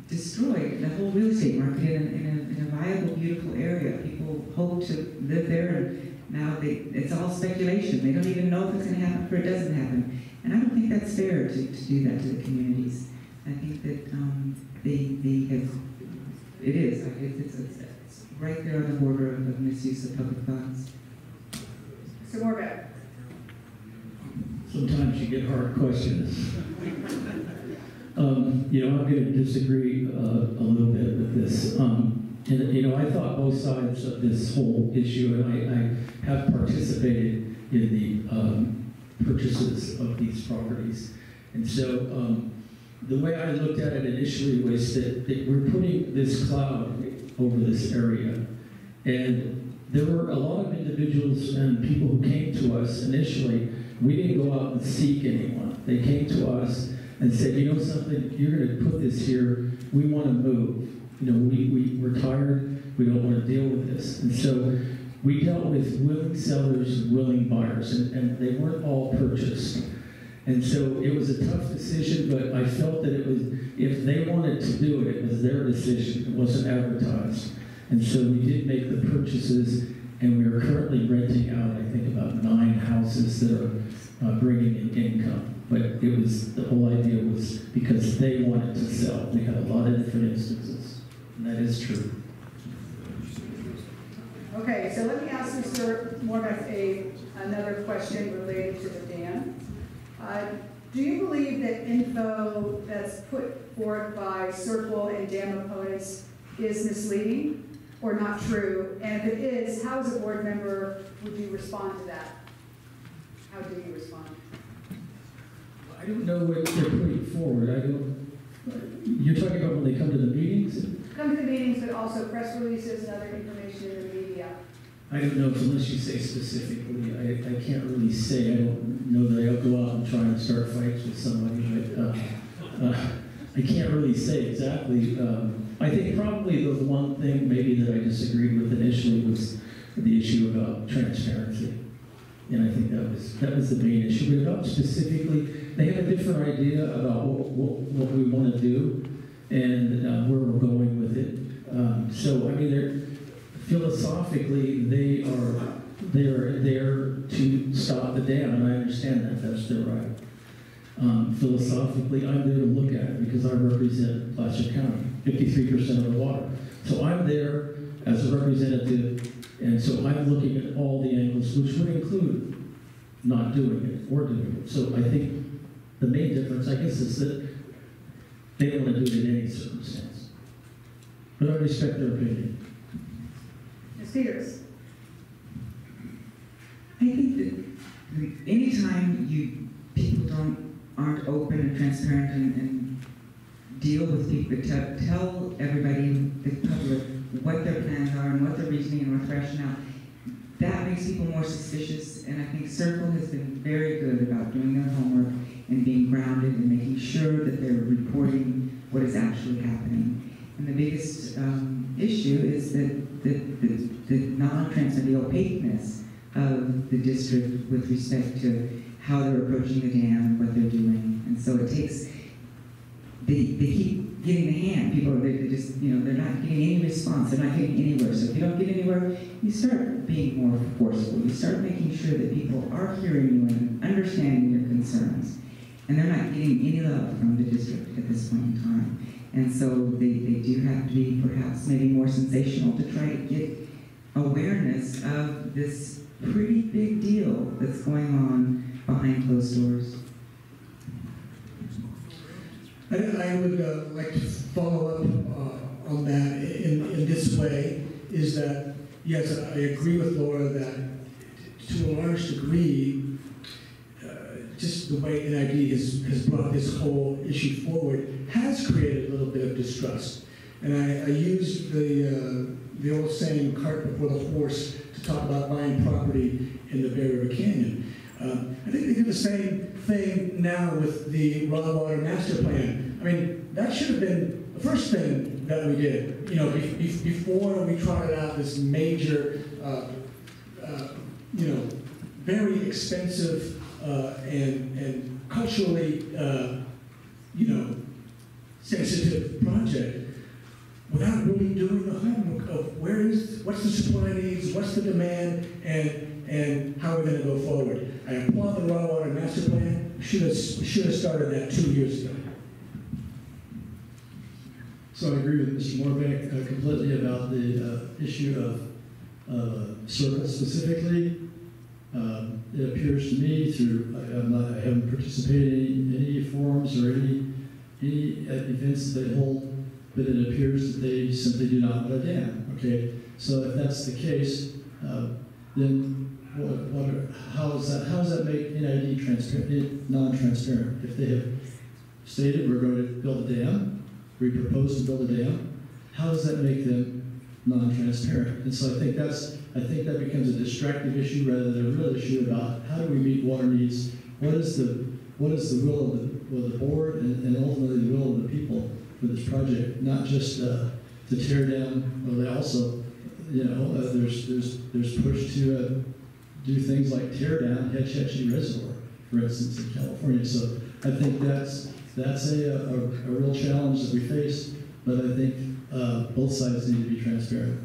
destroyed the whole real estate market in a viable, beautiful area. People hope to live there, and now it's all speculation. They don't even know if it's going to happen or it doesn't happen. And I don't think that's fair to do that to the communities. I think that they have, it is. It's right there on the border of misuse of public funds. Mr. Morebeck. Sometimes you get hard questions. I'm going to disagree a little bit with this. I thought both sides of this whole issue, and I have participated in the purchases of these properties. And so the way I looked at it initially was that we're putting this cloud over this area. And there were a lot of individuals and people who came to us initially. We didn't go out and seek anyone. They came to us and said, you know something, you're going to put this here, we want to move. We're tired, we don't want to deal with this. And so we dealt with willing sellers and willing buyers, and they weren't all purchased. And so it was a tough decision, but I felt that it was, if they wanted to do it, it was their decision, it wasn't advertised. And so we did make the purchases, and we are currently renting out, I think, about 9 houses that are bringing in income. But it was, the whole idea was because they wanted to sell. We had a lot of different instances, and that is true. Okay, so let me ask Mr. Morebeck another question related to the dam. Do you believe that info that's put forth by Circle and dam opponents is misleading or not true? And if it is, how as a board member would you respond to that? How do you respond? I don't know what they're putting forward. You're talking about when they come to the meetings? Come to the meetings, but also press releases and other information in the media. I don't know, unless you say specifically. I can't really say. I don't know that I'll go out and try and start fights with somebody, but I can't really say exactly. I think probably the one thing maybe that I disagreed with initially was the issue about transparency. And I think that was the main issue. But about specifically, they have a different idea about what we want to do and where we're going with it. So I mean, philosophically, they are there to stop the dam, and I understand that. That's their right. Philosophically, I'm there to look at it because I represent Placer County, 53% of the water. So I'm there as a representative. And so I'm looking at all the angles, which would include not doing it or doing it. So I think the main difference, I guess, is that they don't want to do it in any circumstance. But I respect their opinion. Ms. Peters. I think that anytime people aren't open and transparent and deal with people, tell everybody, the public, what their plans are and what their reasoning and what the rationale, that makes people more suspicious. And I think Circle has been very good about doing their homework and being grounded and making sure that they're reporting what is actually happening. And the biggest issue is that the non-transparency, the opaqueness of the district with respect to how they're approaching the dam and what they're doing. And so it takes, they keep getting the hand. People, they just, they're not getting any response. They're not getting anywhere. So if you don't get anywhere, you start being more forceful. You start making sure that people are hearing you and understanding your concerns. And they're not getting any love from the district at this point in time. And so they do have to be perhaps maybe more sensational to try to get awareness of this pretty big deal that's going on behind closed doors. I would like to follow up on that in this way, is that yes, I agree with Laura that to a large degree, just the way NID has brought this whole issue forward has created a little bit of distrust. And I used the old saying, cart before the horse, to talk about buying property in the Bear River Canyon. I think they do the same thing now with the raw water master plan. I mean, that should have been the first thing that we did. You know, before we trotted out this major, you know, very expensive and culturally, you know, sensitive project, without really doing the homework of what's the supply needs, what's the demand, and how we're going to go forward. I applaud the raw water master plan. We should have started that 2 years ago. So I agree with Mr. Morebeck completely about the issue of circles specifically. It appears to me through, I haven't participated in any forums or any events that they hold, but it appears that they simply do not want a dam. Okay, so if that's the case, then how does that make NID non-transparent? If they have stated we're going to build a dam, we propose to build a dam, how does that make them non-transparent? And so I think that becomes a distracting issue rather than a real issue about how do we meet water needs, what is the will of the board and ultimately the will of the people for this project, not just to tear down. Well, they also, you know, there's push to do things like tear down Hetch Hetchy Reservoir, for instance, in California. So I think that's a real challenge that we face, but I think both sides need to be transparent.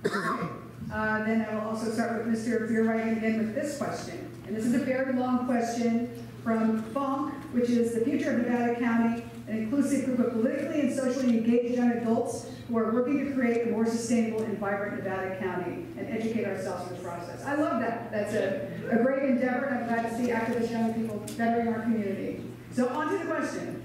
Then I will also start with Mr. Bierwagen again with this question. And this is a very long question from FONC, which is the future of Nevada County, an inclusive group of politically and socially engaged young adults who are working to create a more sustainable and vibrant Nevada County and educate ourselves in the process. I love that. That's a great endeavor, and I'm glad to see activist young people bettering our community. So on to the question.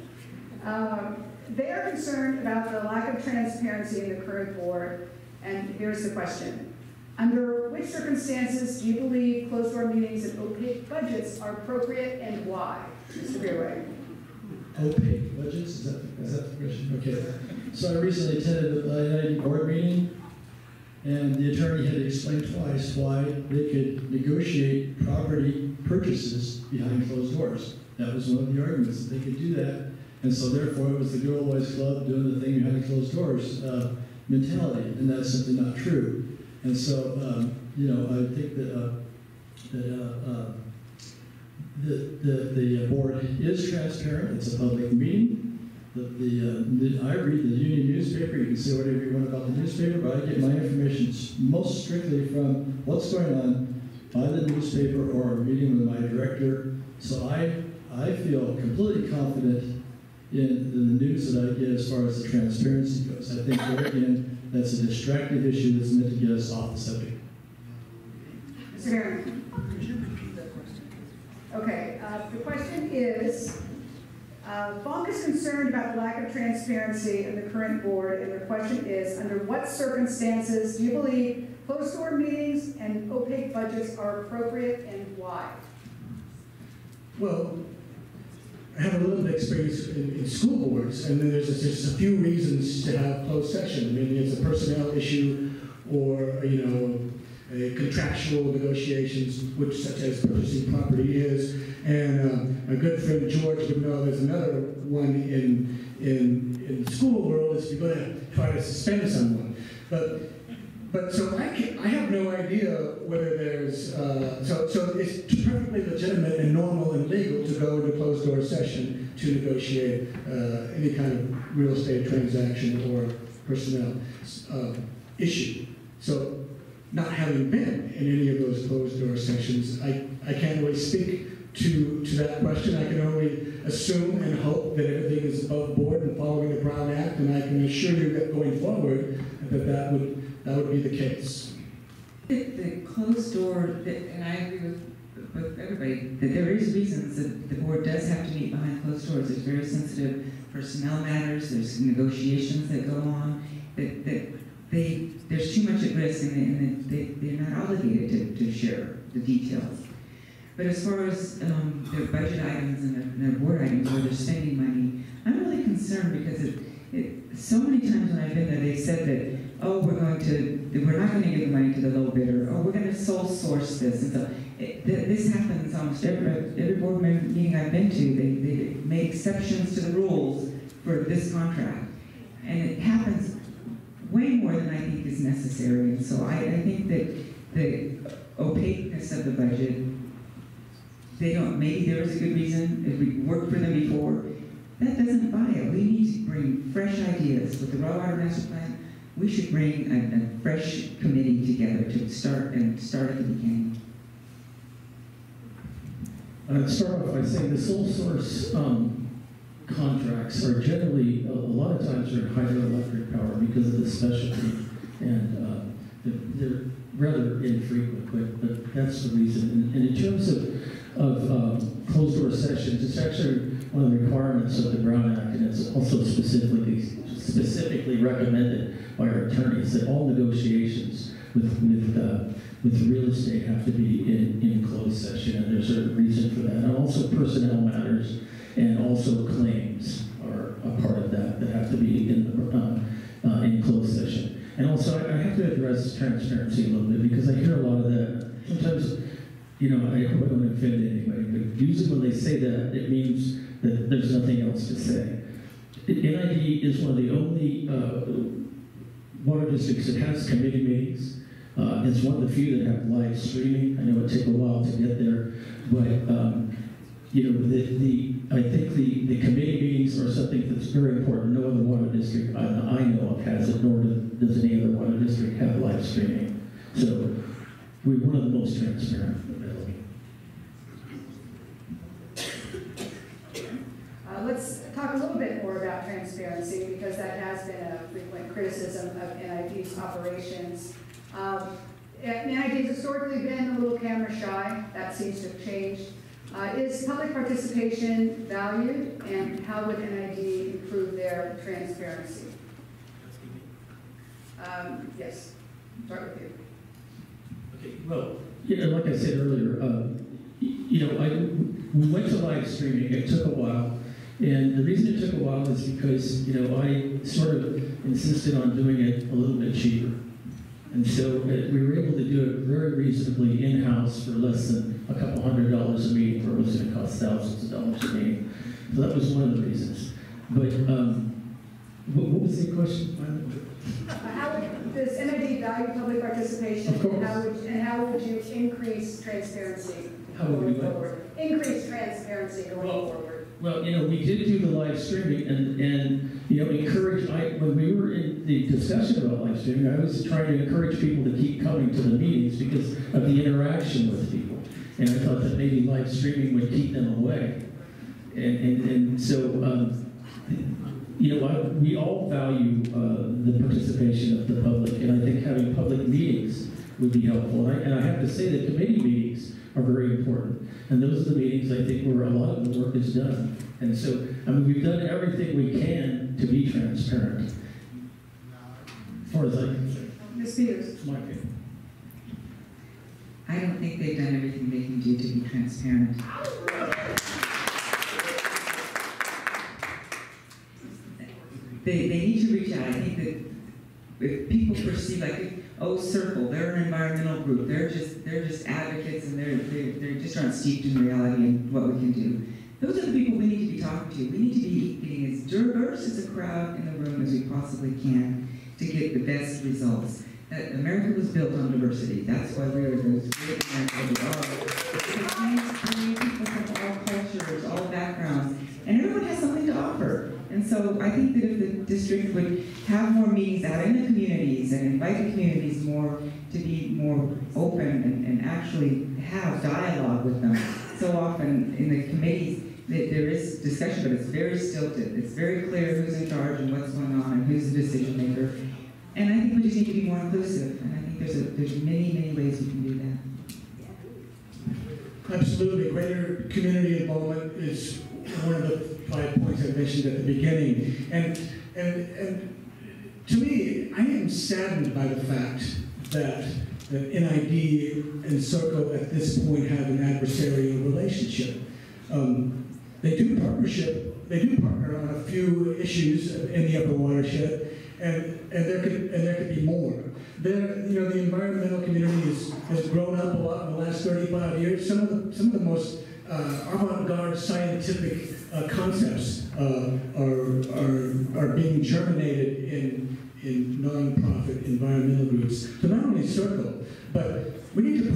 They are concerned about the lack of transparency in the current board, and here's the question. Under which circumstances do you believe closed-door meetings and opaque budgets are appropriate, and why? Mr. Bierwagen. Opaque budgets? Is that the question? Okay. So I recently attended a NID board meeting, and the attorney had to explain twice why they could negotiate property purchases behind closed doors. That was one of the arguments, that they could do that. And so therefore it was the good old boys club doing the thing behind closed doors mentality, and that's simply not true. And so, you know, I think that the board is transparent. It's a public meeting. I read the union newspaper. You can say whatever you want about the newspaper, but I get my information most strictly from what's going on by the newspaper or a meeting with my director. So I feel completely confident in the news that I get as far as the transparency goes. I think there again, that's a distracting issue that's meant to get us off the subject. Mr. Barron. Okay, the question is, FONC is concerned about the lack of transparency in the current board, and the question is, under what circumstances do you believe closed-door meetings and opaque budgets are appropriate, and why? Well, I have a little bit of experience in school boards, and then there's just a few reasons to have closed session. Maybe it's a personnel issue, or you know, a contractual negotiations, which such as purchasing property is. And my good friend George would know there's another one in the school world is you're going to try to suspend someone. But so I have no idea whether there's, so it's perfectly legitimate and normal and legal to go into closed door session to negotiate any kind of real estate transaction or personnel issue. So not having been in any of those closed door sessions, I can't really speak to that question. I can only assume and hope that everything is above board and following the Brown Act, and I can assure you that going forward that would be the case. The closed door, and I agree with everybody, that there is reasons that the board does have to meet behind closed doors. There's very sensitive personnel matters, there's negotiations that go on, that there's too much at risk, and they're not obligated to share the details. But as far as their budget items and their board items where they're spending money, I'm really concerned because so many times when I've been there, they've said that, oh, we're not going to give the money to the low bidder, or we're going to sole source this. And so this happens almost every board meeting I've been to. They make exceptions to the rules for this contract. And it happens way more than I think is necessary. And so I think that the opaqueness of the budget, maybe there is a good reason, if we worked for them before, that doesn't buy it. We need to bring fresh ideas. With the raw water master plan, we should bring a fresh committee together to start at the beginning. I'd start off by saying the sole source contracts are generally, a lot of times, are hydroelectric power because of the specialty, and they're rather infrequent, but that's the reason. And in terms of closed-door sessions, it's actually one of the requirements of the Brown Act, and it's also specifically recommended by our attorneys that all negotiations with real estate have to be in closed session, and there's a reason for that. And also personnel matters and also claims are a part of that have to be in closed session. And also I have to address transparency a little bit because I hear a lot of that. Sometimes, I hope I don't offend anybody, but usually when they say that, it means that there's nothing else to say. NID is one of the only water districts that has committee meetings. It's one of the few that have live streaming. I know it takes a while to get there, but I think the committee meetings are something that's very important. No other water district I know of has it, nor does any other water district have live streaming. So we're one of the most transparent. Let's talk a little bit more about transparency because that has been a frequent criticism of NID's operations. NID has historically been a little camera shy. That seems to have changed. Is public participation valued, and how would NID improve their transparency? Yes, start with you. Okay, well, like I said earlier, we went to live streaming. It took a while, and the reason it took a while is because I sort of insisted on doing it a little bit cheaper. And so we were able to do it very reasonably in-house for less than a couple $100 a meeting, where it was going to cost thousands of dollars a meeting. So that was one of the reasons. But what was the question? How does NID value public participation? Of course. And how would you increase transparency going forward? Increase transparency going forward. Well, we did do the live streaming, and encourage. When we were in the discussion about live streaming, I was trying to encourage people to keep coming to the meetings because of the interaction with people, and I thought that maybe live streaming would keep them away, and so we all value the participation of the public, and I think having public meetings would be helpful. And I have to say that committee meetings are very important. And those are the meetings, I think, where a lot of the work is done. And so, we've done everything we can to be transparent, as far as I can say. Ms. Peters. It's my opinion. I don't think they've done everything they can do to be transparent. They need to reach out. I think that if people perceive Circle, they're an environmental group. They're just advocates, and they're just aren't steeped in reality and what we can do. Those are the people we need to be talking to. We need to be getting as diverse as a crowd in the room as we possibly can to get the best results. America was built on diversity. That's why we are those great America we are. It means bringing people from all cultures, all backgrounds, and everyone has something to offer. And so I think that if the district would have more meetings out in the communities and invite the communities more to be more open and actually have dialogue with them. So often in the committees, there is discussion, but it's very stilted. It's very clear who's in charge and what's going on and who's the decision maker. And I think we just need to be more inclusive. And I think there's many, many ways we can do that. Absolutely. Greater community involvement is one of the 5 points I mentioned at the beginning. And to me, I am saddened by the fact that NID and Circle at this point have an adversarial relationship. They do partner on a few issues in the upper watershed, and there could be more. The environmental community has grown up a lot in the last 35 years. Some of the most avant-garde scientific concepts are being germinated in non-profit environmental groups. So not only Circle, but we need to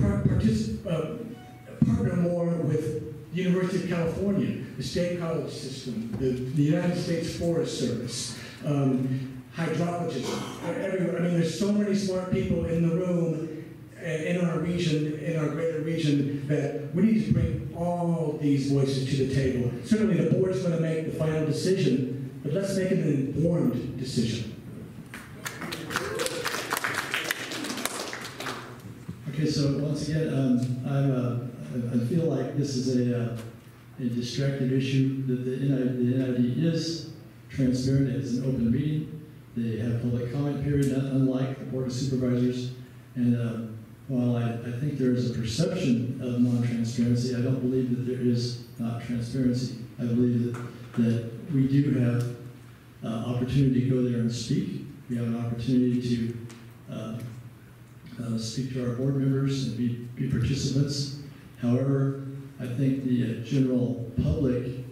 partner more with the University of California, the state college system, the United States Forest Service, hydrologists, everywhere. I mean, there's so many smart people in the room, in our region, in our greater region, that we need to bring all these voices to the table. Certainly the board's going to make the final decision, but let's make it an informed decision. Okay, so once again, I feel like this is a distracted issue. That the NID is transparent. It's an open meeting. They have public comment period, not unlike the Board of Supervisors. And while I think there is a perception of non-transparency, I don't believe that there is not transparency. I believe that we do have opportunity to go there and speak. We have an opportunity to speak to our board members and be participants. However, I think the general public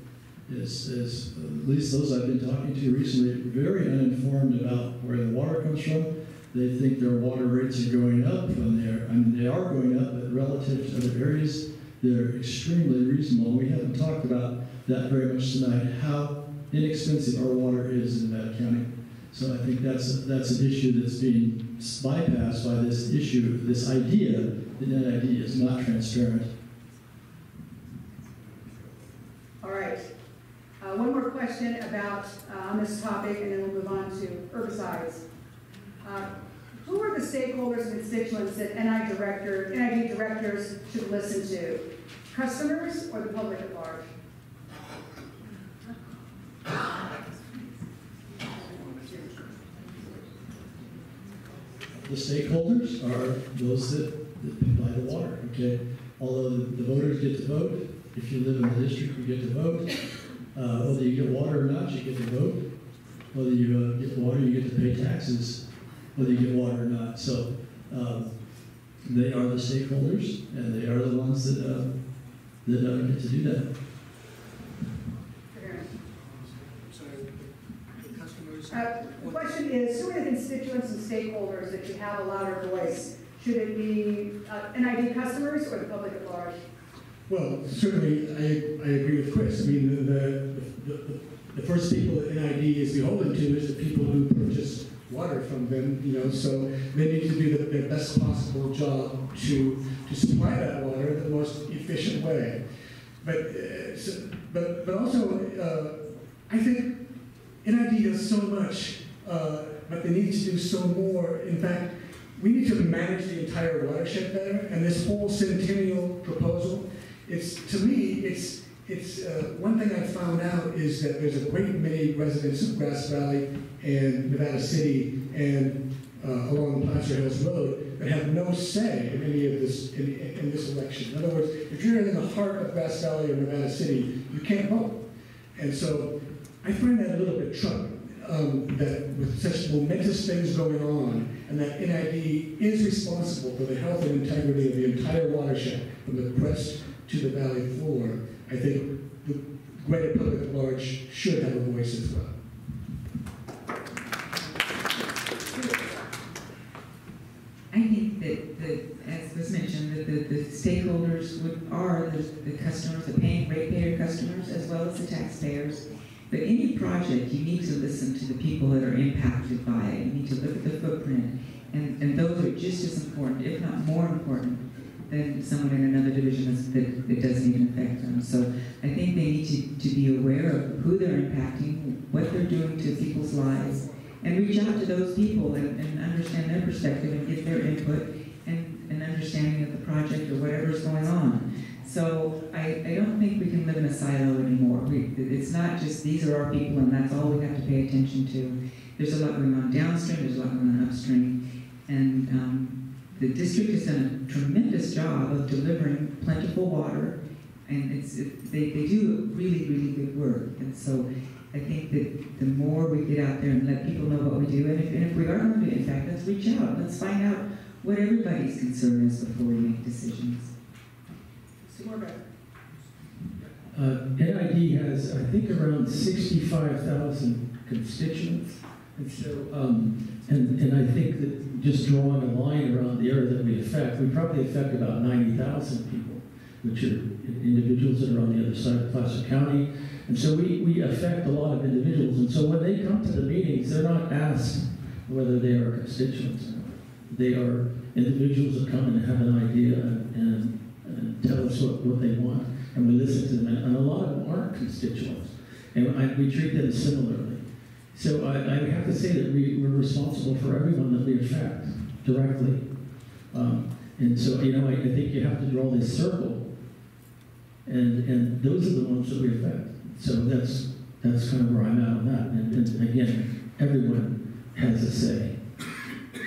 is, at least those I've been talking to recently, very uninformed about where the water comes from. They think their water rates are going up from there. I mean, they are going up, but relative to other areas, they're extremely reasonable. We haven't talked about that very much tonight, how inexpensive our water is in Nevada County. So I think that's an issue that's being bypassed by this issue, this idea that NID is not transparent. All right. One more question about on this topic, and then we'll move on to herbicides. Who are the stakeholders and constituents that NID directors should listen to? Customers or the public at large? The stakeholders are those that buy the water, okay? Although the voters get to vote, if you live in the district, you get to vote. Whether you get water or not, you get to vote. Whether you get water, you get to pay taxes, whether you get water or not. So they are the stakeholders, and they are the ones that get to do that. The question is, who are the constituents and stakeholders that should have a louder voice? Should it be NID customers or the public at large? Well, certainly, I agree with Chris. I mean, the first people that NID is beholden to is the people who purchase water from them, so they need to do their best possible job to supply that water in the most efficient way. But also, I think NID does so much, but they need to do so more. In fact, we need to manage the entire watershed better, and this whole centennial proposal, to me, one thing I've found out is that there's a great many residents of Grass Valley and Nevada City and along Placer Hills Road that have no say in any of this in this election. In other words, if you're in the heart of Grass Valley or Nevada City, you can't vote. And so I find that a little bit troubling, that with such momentous things going on, and that NID is responsible for the health and integrity of the entire watershed, from the crest to the valley floor, I think the greater public at large should have a voice as well. I think that as was mentioned, that the stakeholders are the customers, the ratepayer customers, as well as the taxpayers. But any project, you need to listen to the people that are impacted by it. You need to look at the footprint, and those are just as important, if not more important, than someone in another division that doesn't even affect them. So I think they need to be aware of who they're impacting, what they're doing to people's lives, and reach out to those people and understand their perspective and get their input and an understanding of the project or whatever's going on. So I don't think we can live in a silo anymore. It's not just these are our people and that's all we have to pay attention to. There's a lot going on downstream, there's a lot going on upstream, and the district has done a tremendous job of delivering plentiful water, and they do really, really good work. And so I think that the more we get out there and let people know what we do, and if we are going to do it, in fact, let's reach out, let's find out what everybody's concern is before we make decisions. Morebeck. NID has, I think, around 65,000 constituents. And so, and I think that just drawing a line around the area that we affect, we probably affect about 90,000 people, which are individuals that are on the other side of Placer County. And so we affect a lot of individuals. And so when they come to the meetings, they're not asked whether they are constituents or not. They are individuals that come and have an idea and tell us what they want. And we listen to them. And a lot of them aren't constituents. And we treat them similarly. So I have to say that we're responsible for everyone that we affect directly. And so, you know, I think you have to draw this circle. And those are the ones that we affect. So that's kind of where I'm at on that. And again, everyone has a say.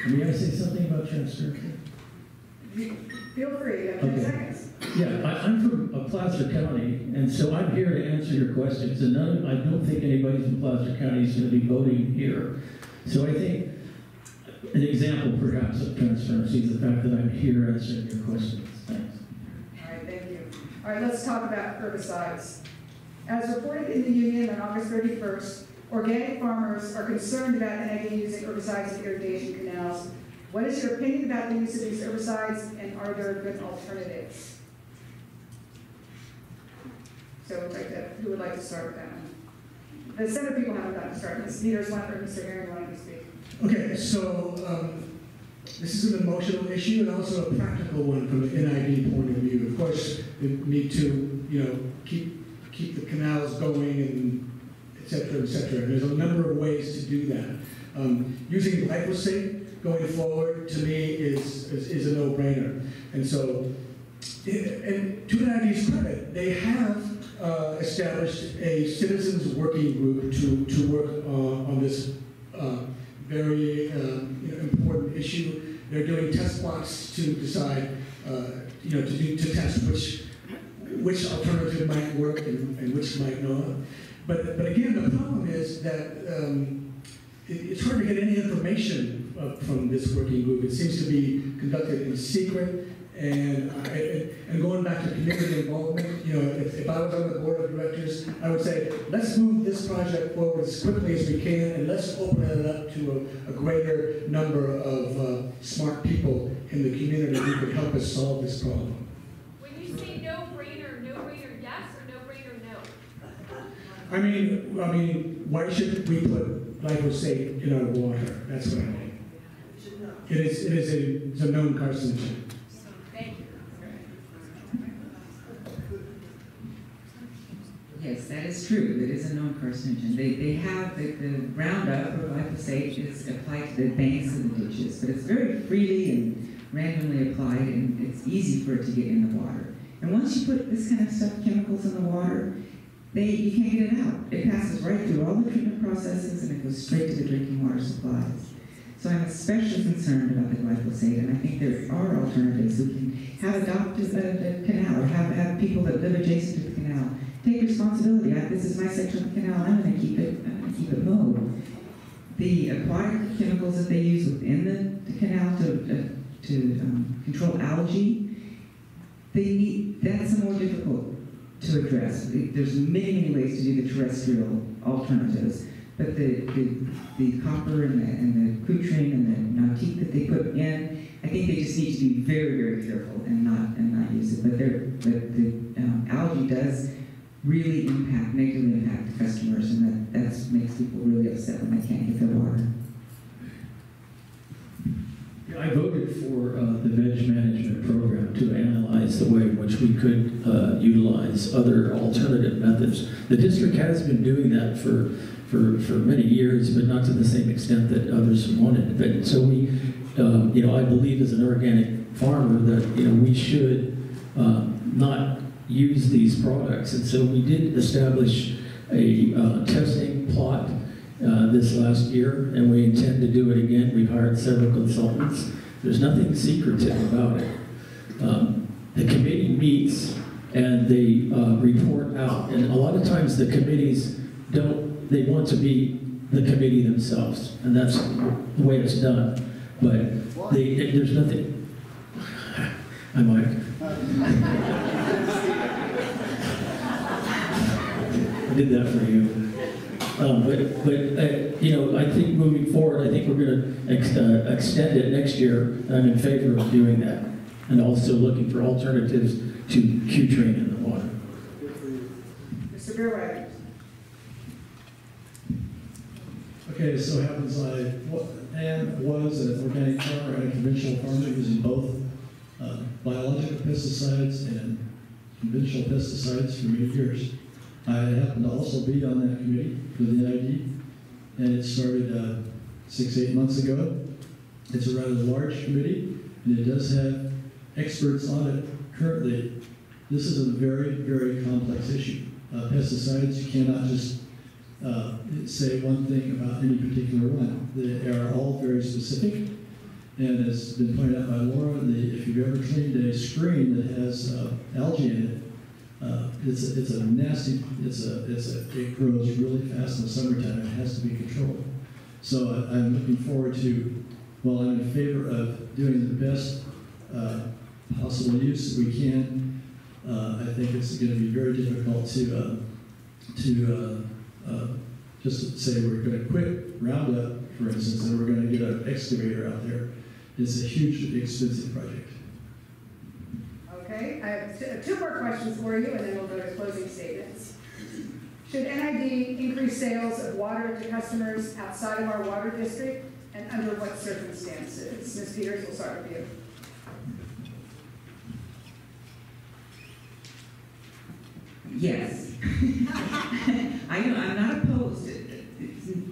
May I say something about transparency? Feel free, you have 10 seconds. Yeah, I'm from Placer County, and so I'm here to answer your questions. And I don't think anybody from Placer County is going to be voting here. So I think an example, perhaps, of transparency is the fact that I'm here answering your questions. Thanks. All right, thank you. All right, let's talk about herbicides. As reported in the Union on August 31st, organic farmers are concerned about NID using herbicides in irrigation canals. What is your opinion about the use of these herbicides, and are there good alternatives? So who would like to start with that one? The Senate people haven't gotten to start. Ms. Peters, one, or Mr. Aaron wanted to speak. Okay, so this is an emotional issue and also a practical one from the NID point of view. Of course, we need to, you know, keep the canals going and et cetera, et cetera. There's a number of ways to do that. Using glyphosate going forward, to me, is a no-brainer. And so, and to NID's credit, they have established a citizens working group to work on this very important issue. They're doing test plots to decide, to test which alternative might work and which might not. But again, the problem is that it's hard to get any information from this working group. It seems to be conducted in secret. And going back to community involvement, you know, if I was on the board of directors, I would say, let's move this project forward as quickly as we can, and let's open it up to a greater number of smart people in the community who could help us solve this problem. When you say no-brainer yes or no-brainer no? I mean, why should we put glyphosate in our water? That's what I mean. It's a known carcinogen. Yes, that is true. It is a known carcinogen. They have the Roundup or glyphosate is applied to the banks of the ditches, but it's very freely and randomly applied, and it's easy for it to get in the water. And once you put this kind of stuff, chemicals in the water, you can't get it out. It passes right through all the treatment processes, and it goes straight to the drinking water supplies. So I'm especially concerned about the glyphosate, and I think there are alternatives. We can have adopt a canal, or have people that live adjacent to the canal take responsibility. This is my section of the canal. I'm going to keep it mowed. The aquatic chemicals that they use within the canal to control algae, that's more difficult to address. There's many ways to do the terrestrial alternatives, but the copper and the Coutrin and the nautique that they put in, I think they just need to be very careful and not use it. But the algae does really negatively impact the customers, and that makes people really upset when they can't get their water. Yeah, I voted for the veg management program to analyze the way in which we could utilize other alternative methods. The district has been doing that for many years, but not to the same extent that others wanted. But so we, I believe as an organic farmer that we should not use these products, and so we did establish a testing plot this last year, and we intend to do it again. We've hired several consultants. There's nothing secretive about it. The committee meets and they report out, and a lot of times the committees they want to be the committee themselves, and that's the way it's done. But there's nothing. Hi, Mike. I did that for you. You know, I think moving forward, I think we're going to extend it next year. I'm in favor of doing that, and also looking for alternatives to Q-train in the water. Mr. Bierwagen. Okay, so it happens I was an organic farmer and a conventional farmer using both biological pesticides and conventional pesticides for many years. I happen to also be on that committee for the NID, and it started 6-8 months ago. It's a rather large committee, and it does have experts on it currently. This is a very, very complex issue. Pesticides, you cannot just say one thing about any particular one. They are all very specific, and as has been pointed out by Laura, if you've ever cleaned a screen that has algae in it, it's a nasty, it grows really fast in the summertime. It has to be controlled. So I'm looking forward to, well, I'm in favor of doing the best possible use that we can. I think it's going to be very difficult to just say we're going to quit Roundup, for instance, and we're going to get an excavator out there. It's a hugely expensive project. Okay, I have two more questions for you, and then we'll go to closing statements. Should NID increase sales of water to customers outside of our water district, and under what circumstances? Ms. Peters, we'll start with you. Yes. I'm not opposed.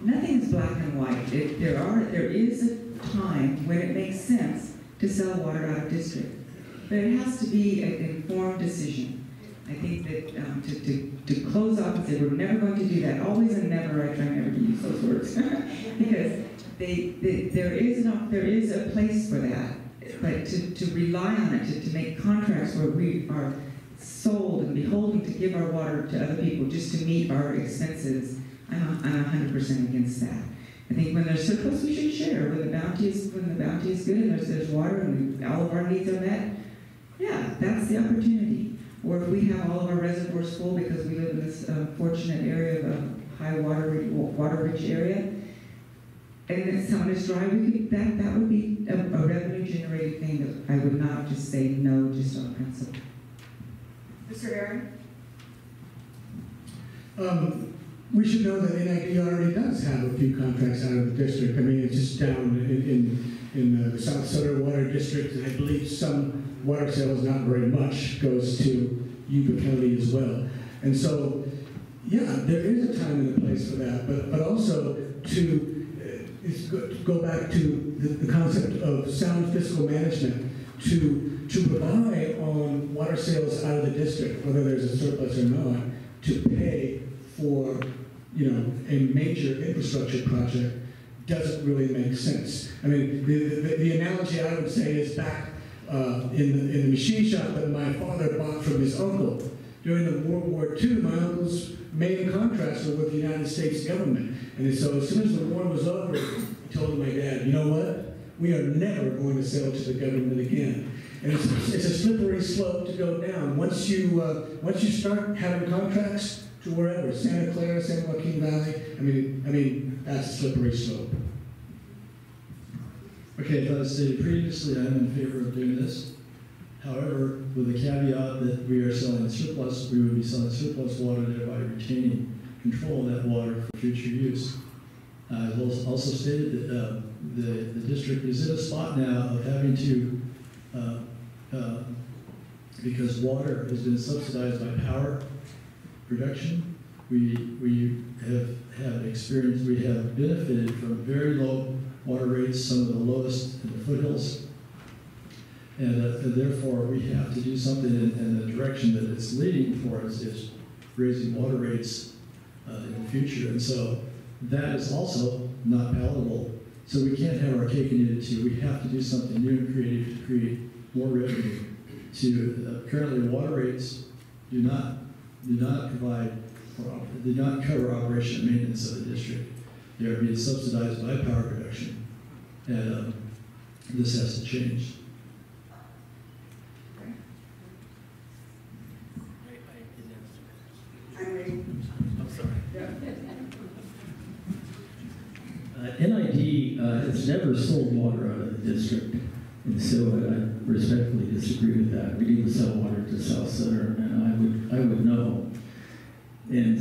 Nothing is black and white. There is a time when it makes sense to sell water out of district. But it has to be an informed decision. I think that to close off and say we're never going to do that, always and never, I try never to use those words, because there is a place for that. But to rely on it, to make contracts where we are sold and beholden to give our water to other people just to meet our expenses, I'm 100% against that. I think when there's surplus, we should share. When the bounty is good and there's water and all of our needs are met, yeah, that's the opportunity. Or if we have all of our reservoirs full because we live in this fortunate area of a high water-rich area, and then someone is dry, that would be a revenue-generating thing that I would not just say no just on principle. Mr. Herring? We should know that NID already does have a few contracts out of the district. I mean, it's just down in the South Southern Water District, and I believe some water sales, not very much, goes to Yuba County as well. And so, yeah, there is a time and a place for that, but also to go back to the concept of sound fiscal management, to rely on water sales out of the district, whether there's a surplus or not, to pay for, a major infrastructure project doesn't really make sense. I mean, the analogy I would say is back in the machine shop that my father bought from his uncle. During the World War II, my uncle's main contracts were with the United States government. And so as soon as the war was over, he told my dad, you know what? We are never going to sell to the government again. And it's a slippery slope to go down. Once you start having contracts to wherever, Santa Clara, San Joaquin Valley, I mean that's a slippery slope. Okay, as I stated previously, I'm in favor of doing this. However, with the caveat that we are selling surplus, we would be selling surplus water, thereby retaining control of that water for future use. I've also stated that the district is in a spot now of having to, because water has been subsidized by power production, we have experienced, we have benefited from very low water rates, some of the lowest in the foothills. And therefore, we have to do something in the direction that it's leading towards is raising water rates in the future. And so that is also not palatable. So we can't have our cake and eat it too. We have to do something new and creative to create more revenue. Currently, water rates do not cover operation and maintenance of the district. They are being subsidized by power production, and this has to change. I'm sorry. NID has never sold water out of the district, and so I respectfully disagree with that. We need to sell water to South Center, and I would know. And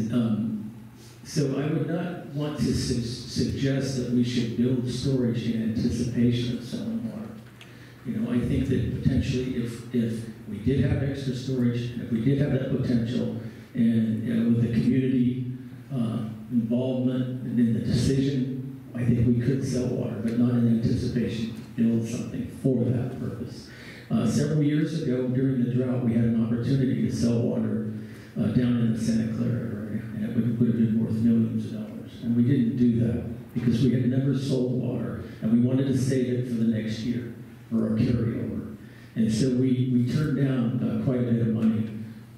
so I would not want to suggest that we should build storage in anticipation of selling water. You know, I think that potentially if we did have extra storage, and if we did have that potential, and with the community involvement and in the decision, I think we could sell water, but not in anticipation to build something for that purpose. Several years ago, during the drought, we had an opportunity to sell water down in the Santa Clara area, and it would have been worth millions of dollars. And we didn't do that because we had never sold water, and we wanted to save it for the next year for our carryover. And so we turned down quite a bit of money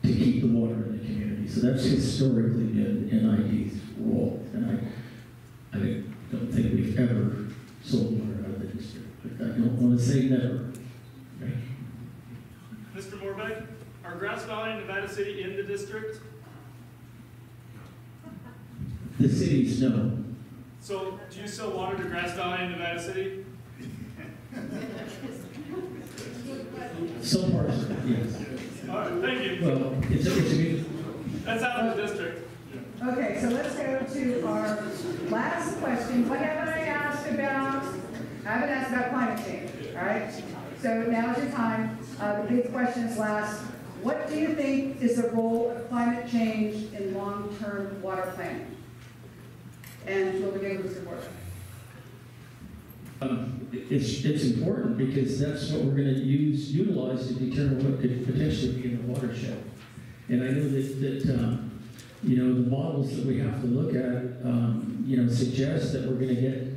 to keep the water in the community. So that's historically been NID's role, and I don't think we've ever sold water out of the district. But I don't want to say never. Okay? Mr. Morebeck, are Grass Valley and Nevada City in the district? The cities, no. So, do you sell water to Grass Valley and Nevada City? Some parts of it, yes. All right, thank you. Well, That's out of the district. Okay, so let's go to our last question. What haven't I asked about? I haven't asked about climate change, all right? So now's your time. The big question is last. What do you think is the role of climate change in long-term water planning? And we'll begin with Mr. Morebeck. It's important because that's what we're going to utilize to determine what could potentially be in the watershed. And I know that you know, the models that we have to look at, you know, suggest that we're going to get,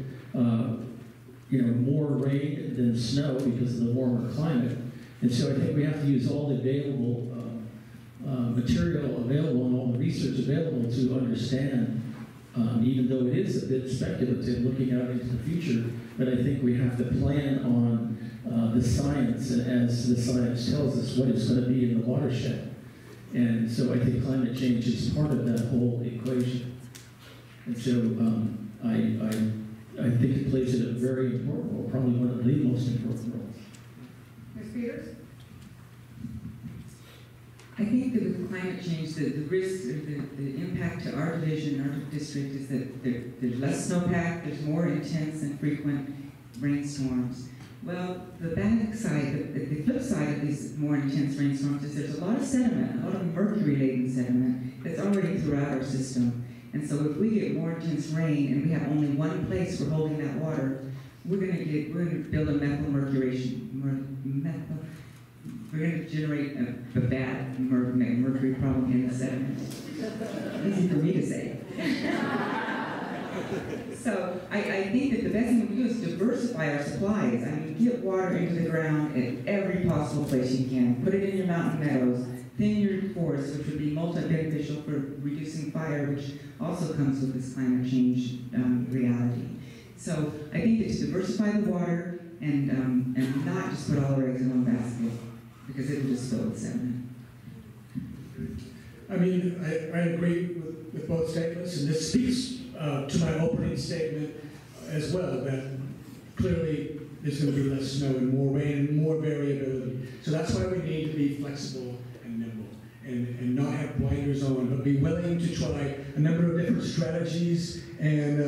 you know, more rain than snow because of the warmer climate. And so I think we have to use all the available material available and all the research available to understand, even though it is a bit speculative looking out into the future, but I think we have to plan on the science, and as the science tells us, what it's going to be in the watershed. And so I think climate change is part of that whole equation. And so I think it plays a very important role, probably one of the most important roles. Ms. Peters? I think that with climate change, the risk, or the impact to our division, our district, is that there's less snowpack, there's more intense and frequent rainstorms. Well, the bad side, the flip side of these more intense rainstorms is there's a lot of sediment, a lot of mercury-laden sediment that's already throughout our system. And so if we get more intense rain and we have only one place for holding that water, we're going to build a we're going to generate a bad mercury problem in the sediment. Easy for me to say. So I think that the best thing we do is diversify our supplies. I mean, get water into the ground at every possible place you can. Put it in your mountain meadows, thin your forests, which would be multi-beneficial for reducing fire, which also comes with this climate change reality. So I think that to diversify the water and not just put all our eggs in one basket, because it will just fill with sediment. I mean, I agree with both statements, and this speaks to my opening statement as well, that clearly there's going to be less snow and more rain and more variability. So that's why we need to be flexible and nimble and not have blinders on, but be willing to try a number of different strategies, and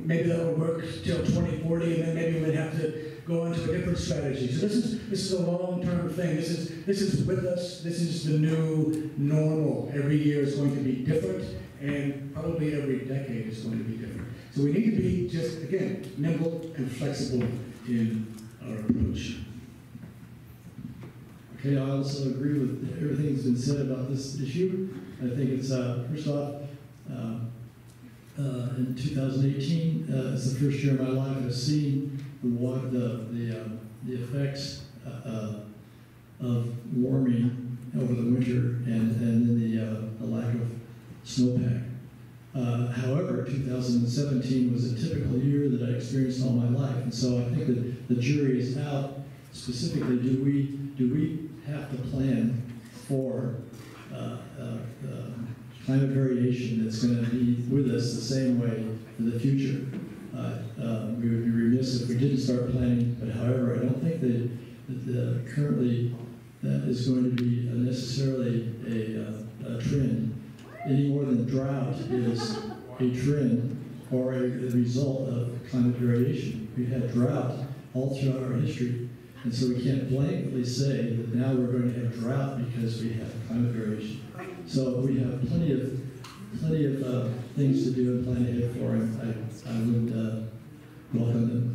maybe that will work till 2040, and then maybe we'd have to go on to a different strategy. So this is a long-term thing. This is with us. This is the new normal. Every year is going to be different, and probably every decade is going to be different. So we need to be just, again, nimble and flexible in our approach. Okay, I also agree with everything that's been said about this issue. I think it's, first off, in 2018, it's the first year of my life I've seen the effects of warming over the winter and then the lack of snowpack. However, 2017 was a typical year that I experienced all my life, and so I think that the jury is out. Specifically, do we have to plan for climate variation that's going to be with us the same way for the future? We would be remiss if we didn't start planning, but however, I don't think that currently that is going to be necessarily a trend, any more than drought is a trend or a result of climate variation. We've had drought all throughout our history, and so we can't blankly say that now we're going to have drought because we have climate variation. So we have plenty of things to do and plan ahead for, and I would welcome them.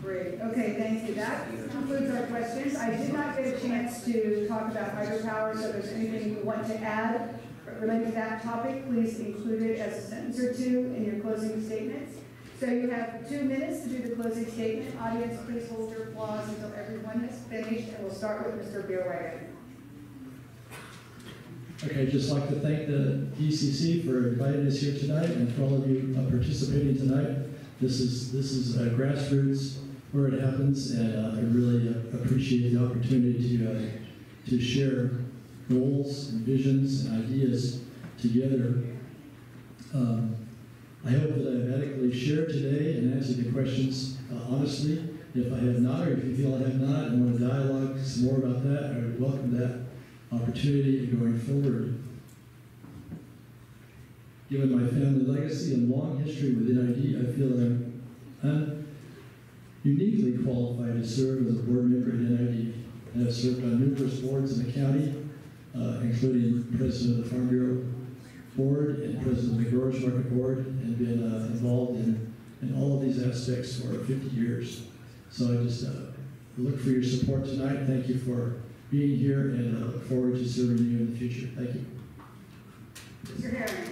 Great. Okay, thank you. That concludes our questions. I did not get a chance to talk about hydropower, so if there's anything you want to add related to that topic, please include it as a sentence or two in your closing statements. So you have 2 minutes to do the closing statement. Audience, please hold your applause until everyone is finished, and we'll start with Mr. Bierwagen. Okay, I'd just like to thank the DCC for inviting us here tonight and for all of you participating tonight. This is grassroots where it happens, and I really appreciate the opportunity to share goals and visions and ideas together. I hope that I've adequately shared today and answered the questions honestly. If I have not, or if you feel I have not and want to dialogue some more about that, I would welcome that opportunity going forward. Given my family legacy and long history with NID, I feel that I'm uniquely qualified to serve as a board member at NID. I have served on numerous boards in the county, including president of the Farm Bureau Board and president of the Growers Market Board, and been involved in all of these aspects for 50 years. So I just look for your support tonight. Thank you for being here, and I look forward to serving you in the future. Thank you. Mr. Herring.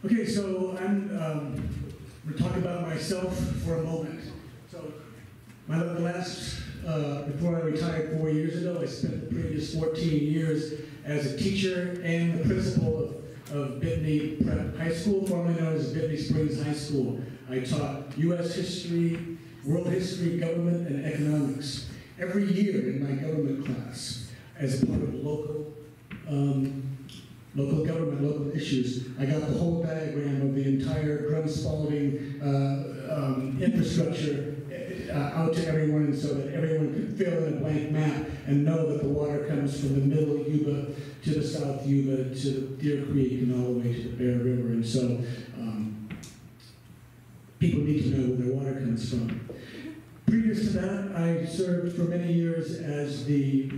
Okay, so I'm going to talk about myself for a moment. So before I retired 4 years ago, I spent the previous 14 years as a teacher and the principal of Bittney Prep High School, formerly known as Bittney Springs High School. I taught U.S. history, world history, government, and economics every year in my government class as part of local government, local issues. I got the whole diagram of the entire drum-spalding infrastructure out to everyone, so that everyone could fill in a blank map and know that the water comes from the middle Yuba to the south Yuba to Deer Creek and all the way to the Bear River. And so people need to know where their water comes from. Previous to that, I served for many years as the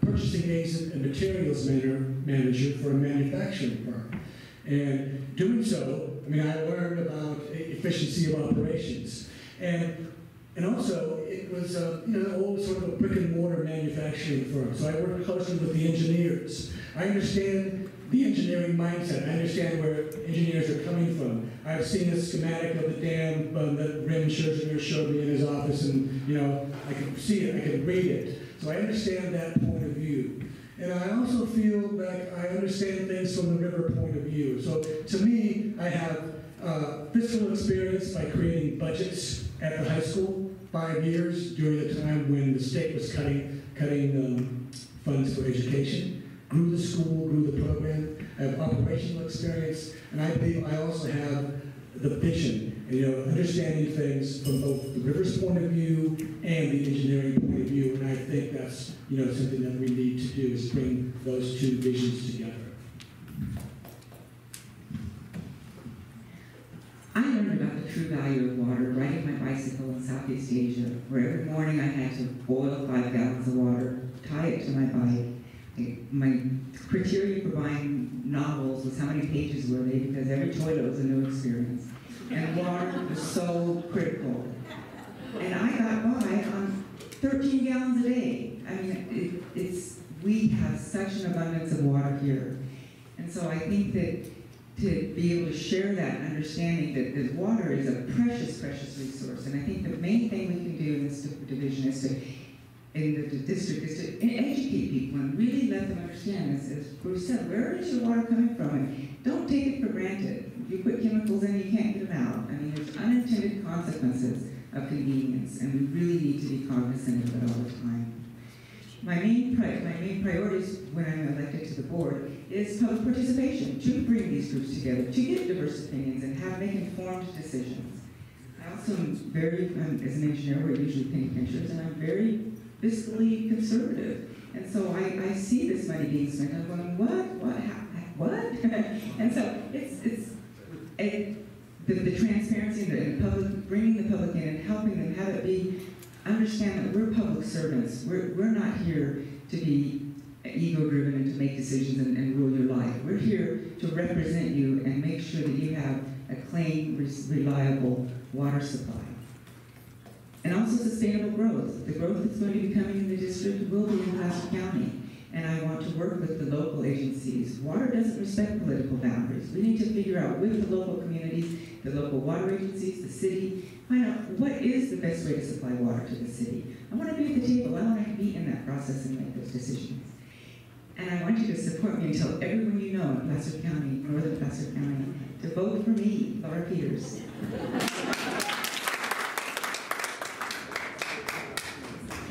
purchasing agent and materials manager for a manufacturing firm. And doing so, I learned about efficiency of operations. And also, it was old sort of a brick and mortar manufacturing firm. So I worked closely with the engineers. I understand the engineering mindset. I understand where engineers are coming from. I've seen a schematic of the dam that Rim Scherzinger showed me in his office, and I can see it, I can read it. So I understand that point of view. And I also feel like I understand things from the river point of view. So to me, I have fiscal experience by creating budgets at the high school, 5 years during the time when the state was cutting funds for education. Grew the school, grew the program. I have operational experience, and I believe I also have the vision, understanding things from both the river's point of view and the engineering point of view. And I think that's something that we need to do, is bring those two visions together. I learned about the true value of water riding my bicycle in Southeast Asia, where every morning I had to boil 5 gallons of water, tie it to my bike. My criteria for buying novels was how many pages were they, because every toilet was a new experience. And water was so critical. And I got by on 13 gallons a day. We have such an abundance of water here. And so I think that to be able to share that understanding that water is a precious, precious resource. And I think the main thing we can do in this division is in the district is to educate people and really let them understand, as Bruce said, where is your water coming from? And don't take it for granted. If you put chemicals in, you can't get them out. I mean, there's unintended consequences of convenience, and we really need to be cognizant of it all the time. My main priorities when I'm elected to the board is public participation, to bring these groups together, to get diverse opinions and make informed decisions. I also am very, as an engineer, we're usually painting pictures, and I'm very fiscally conservative. And so I see this money being spent, I'm going, what? And so it's the transparency and the public, bringing the public in and helping them have it be, understand that we're public servants. We're not here to be ego-driven and to make decisions and rule your life. We're here to represent you and make sure that you have a clean, reliable water supply. And also sustainable growth. The growth that's going to be coming in the district will be in Placer County. And I want to work with the local agencies. Water doesn't respect political boundaries. We need to figure out with the local communities, the local water agencies, the city, find out what is the best way to supply water to the city. I want to be at the table. I want to be in that process and make those decisions. And I want you to support me and tell everyone you know in Placer County, northern Placer County, to vote for me, Laura Peters.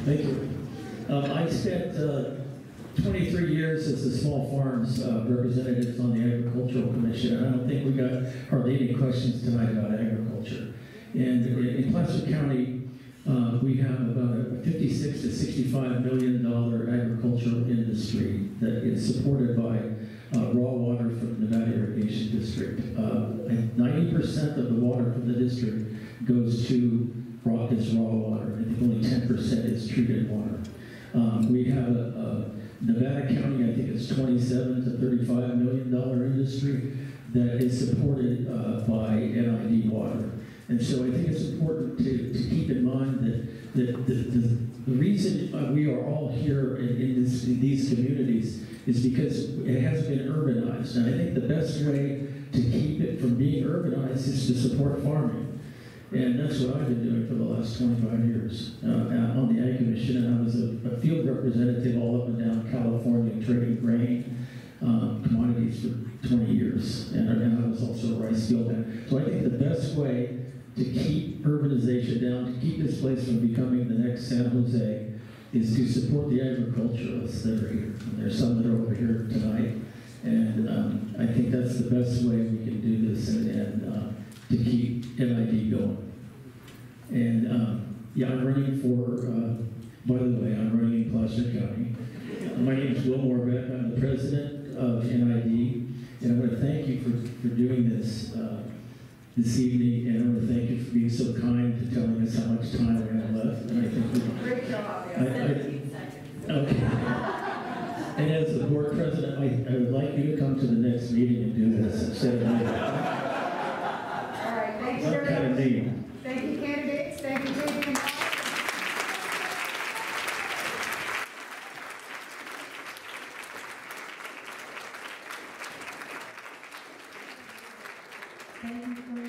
Thank you. I spent 23 years as the small farms representatives on the Agricultural Commission, and I don't think we got hardly any questions tonight about agriculture. And in Placer County, we have about a $56 to $65 million agricultural industry that is supported by raw water from the Nevada Irrigation District. 90% of the water from the district goes to raw water. I think only 10% is treated water. We have a Nevada County, I think it's $27 to $35 million industry that is supported by NID water. And so I think it's important to keep in mind that the reason we are all here in these communities is because it has been urbanized. And I think the best way to keep it from being urbanized is to support farming. And that's what I've been doing for the last 25 years on the Ag Commission. And I was a field representative all up and down California, trading grain, commodities for 20 years. And I was also a rice field man. So I think the best way to keep urbanization down, to keep this place from becoming the next San Jose, is to support the agriculturalists that are here. And there's some that are over here tonight. And I think that's the best way we can do this and to keep NID going. And yeah, I'm running for, by the way, I'm running in Placer County. My name is Morebeck. I'm the president of NID. And I want to thank you for doing this this evening. And I want to thank you for being so kind to telling us how much time we have left. And I think Great job. 17 seconds. Okay. And as the board president, I would like you to come to the next meeting and do this instead of me. All right, thank you I'm kind of very much. neat. Thank you, candidates. Thank you, JD. Thank you for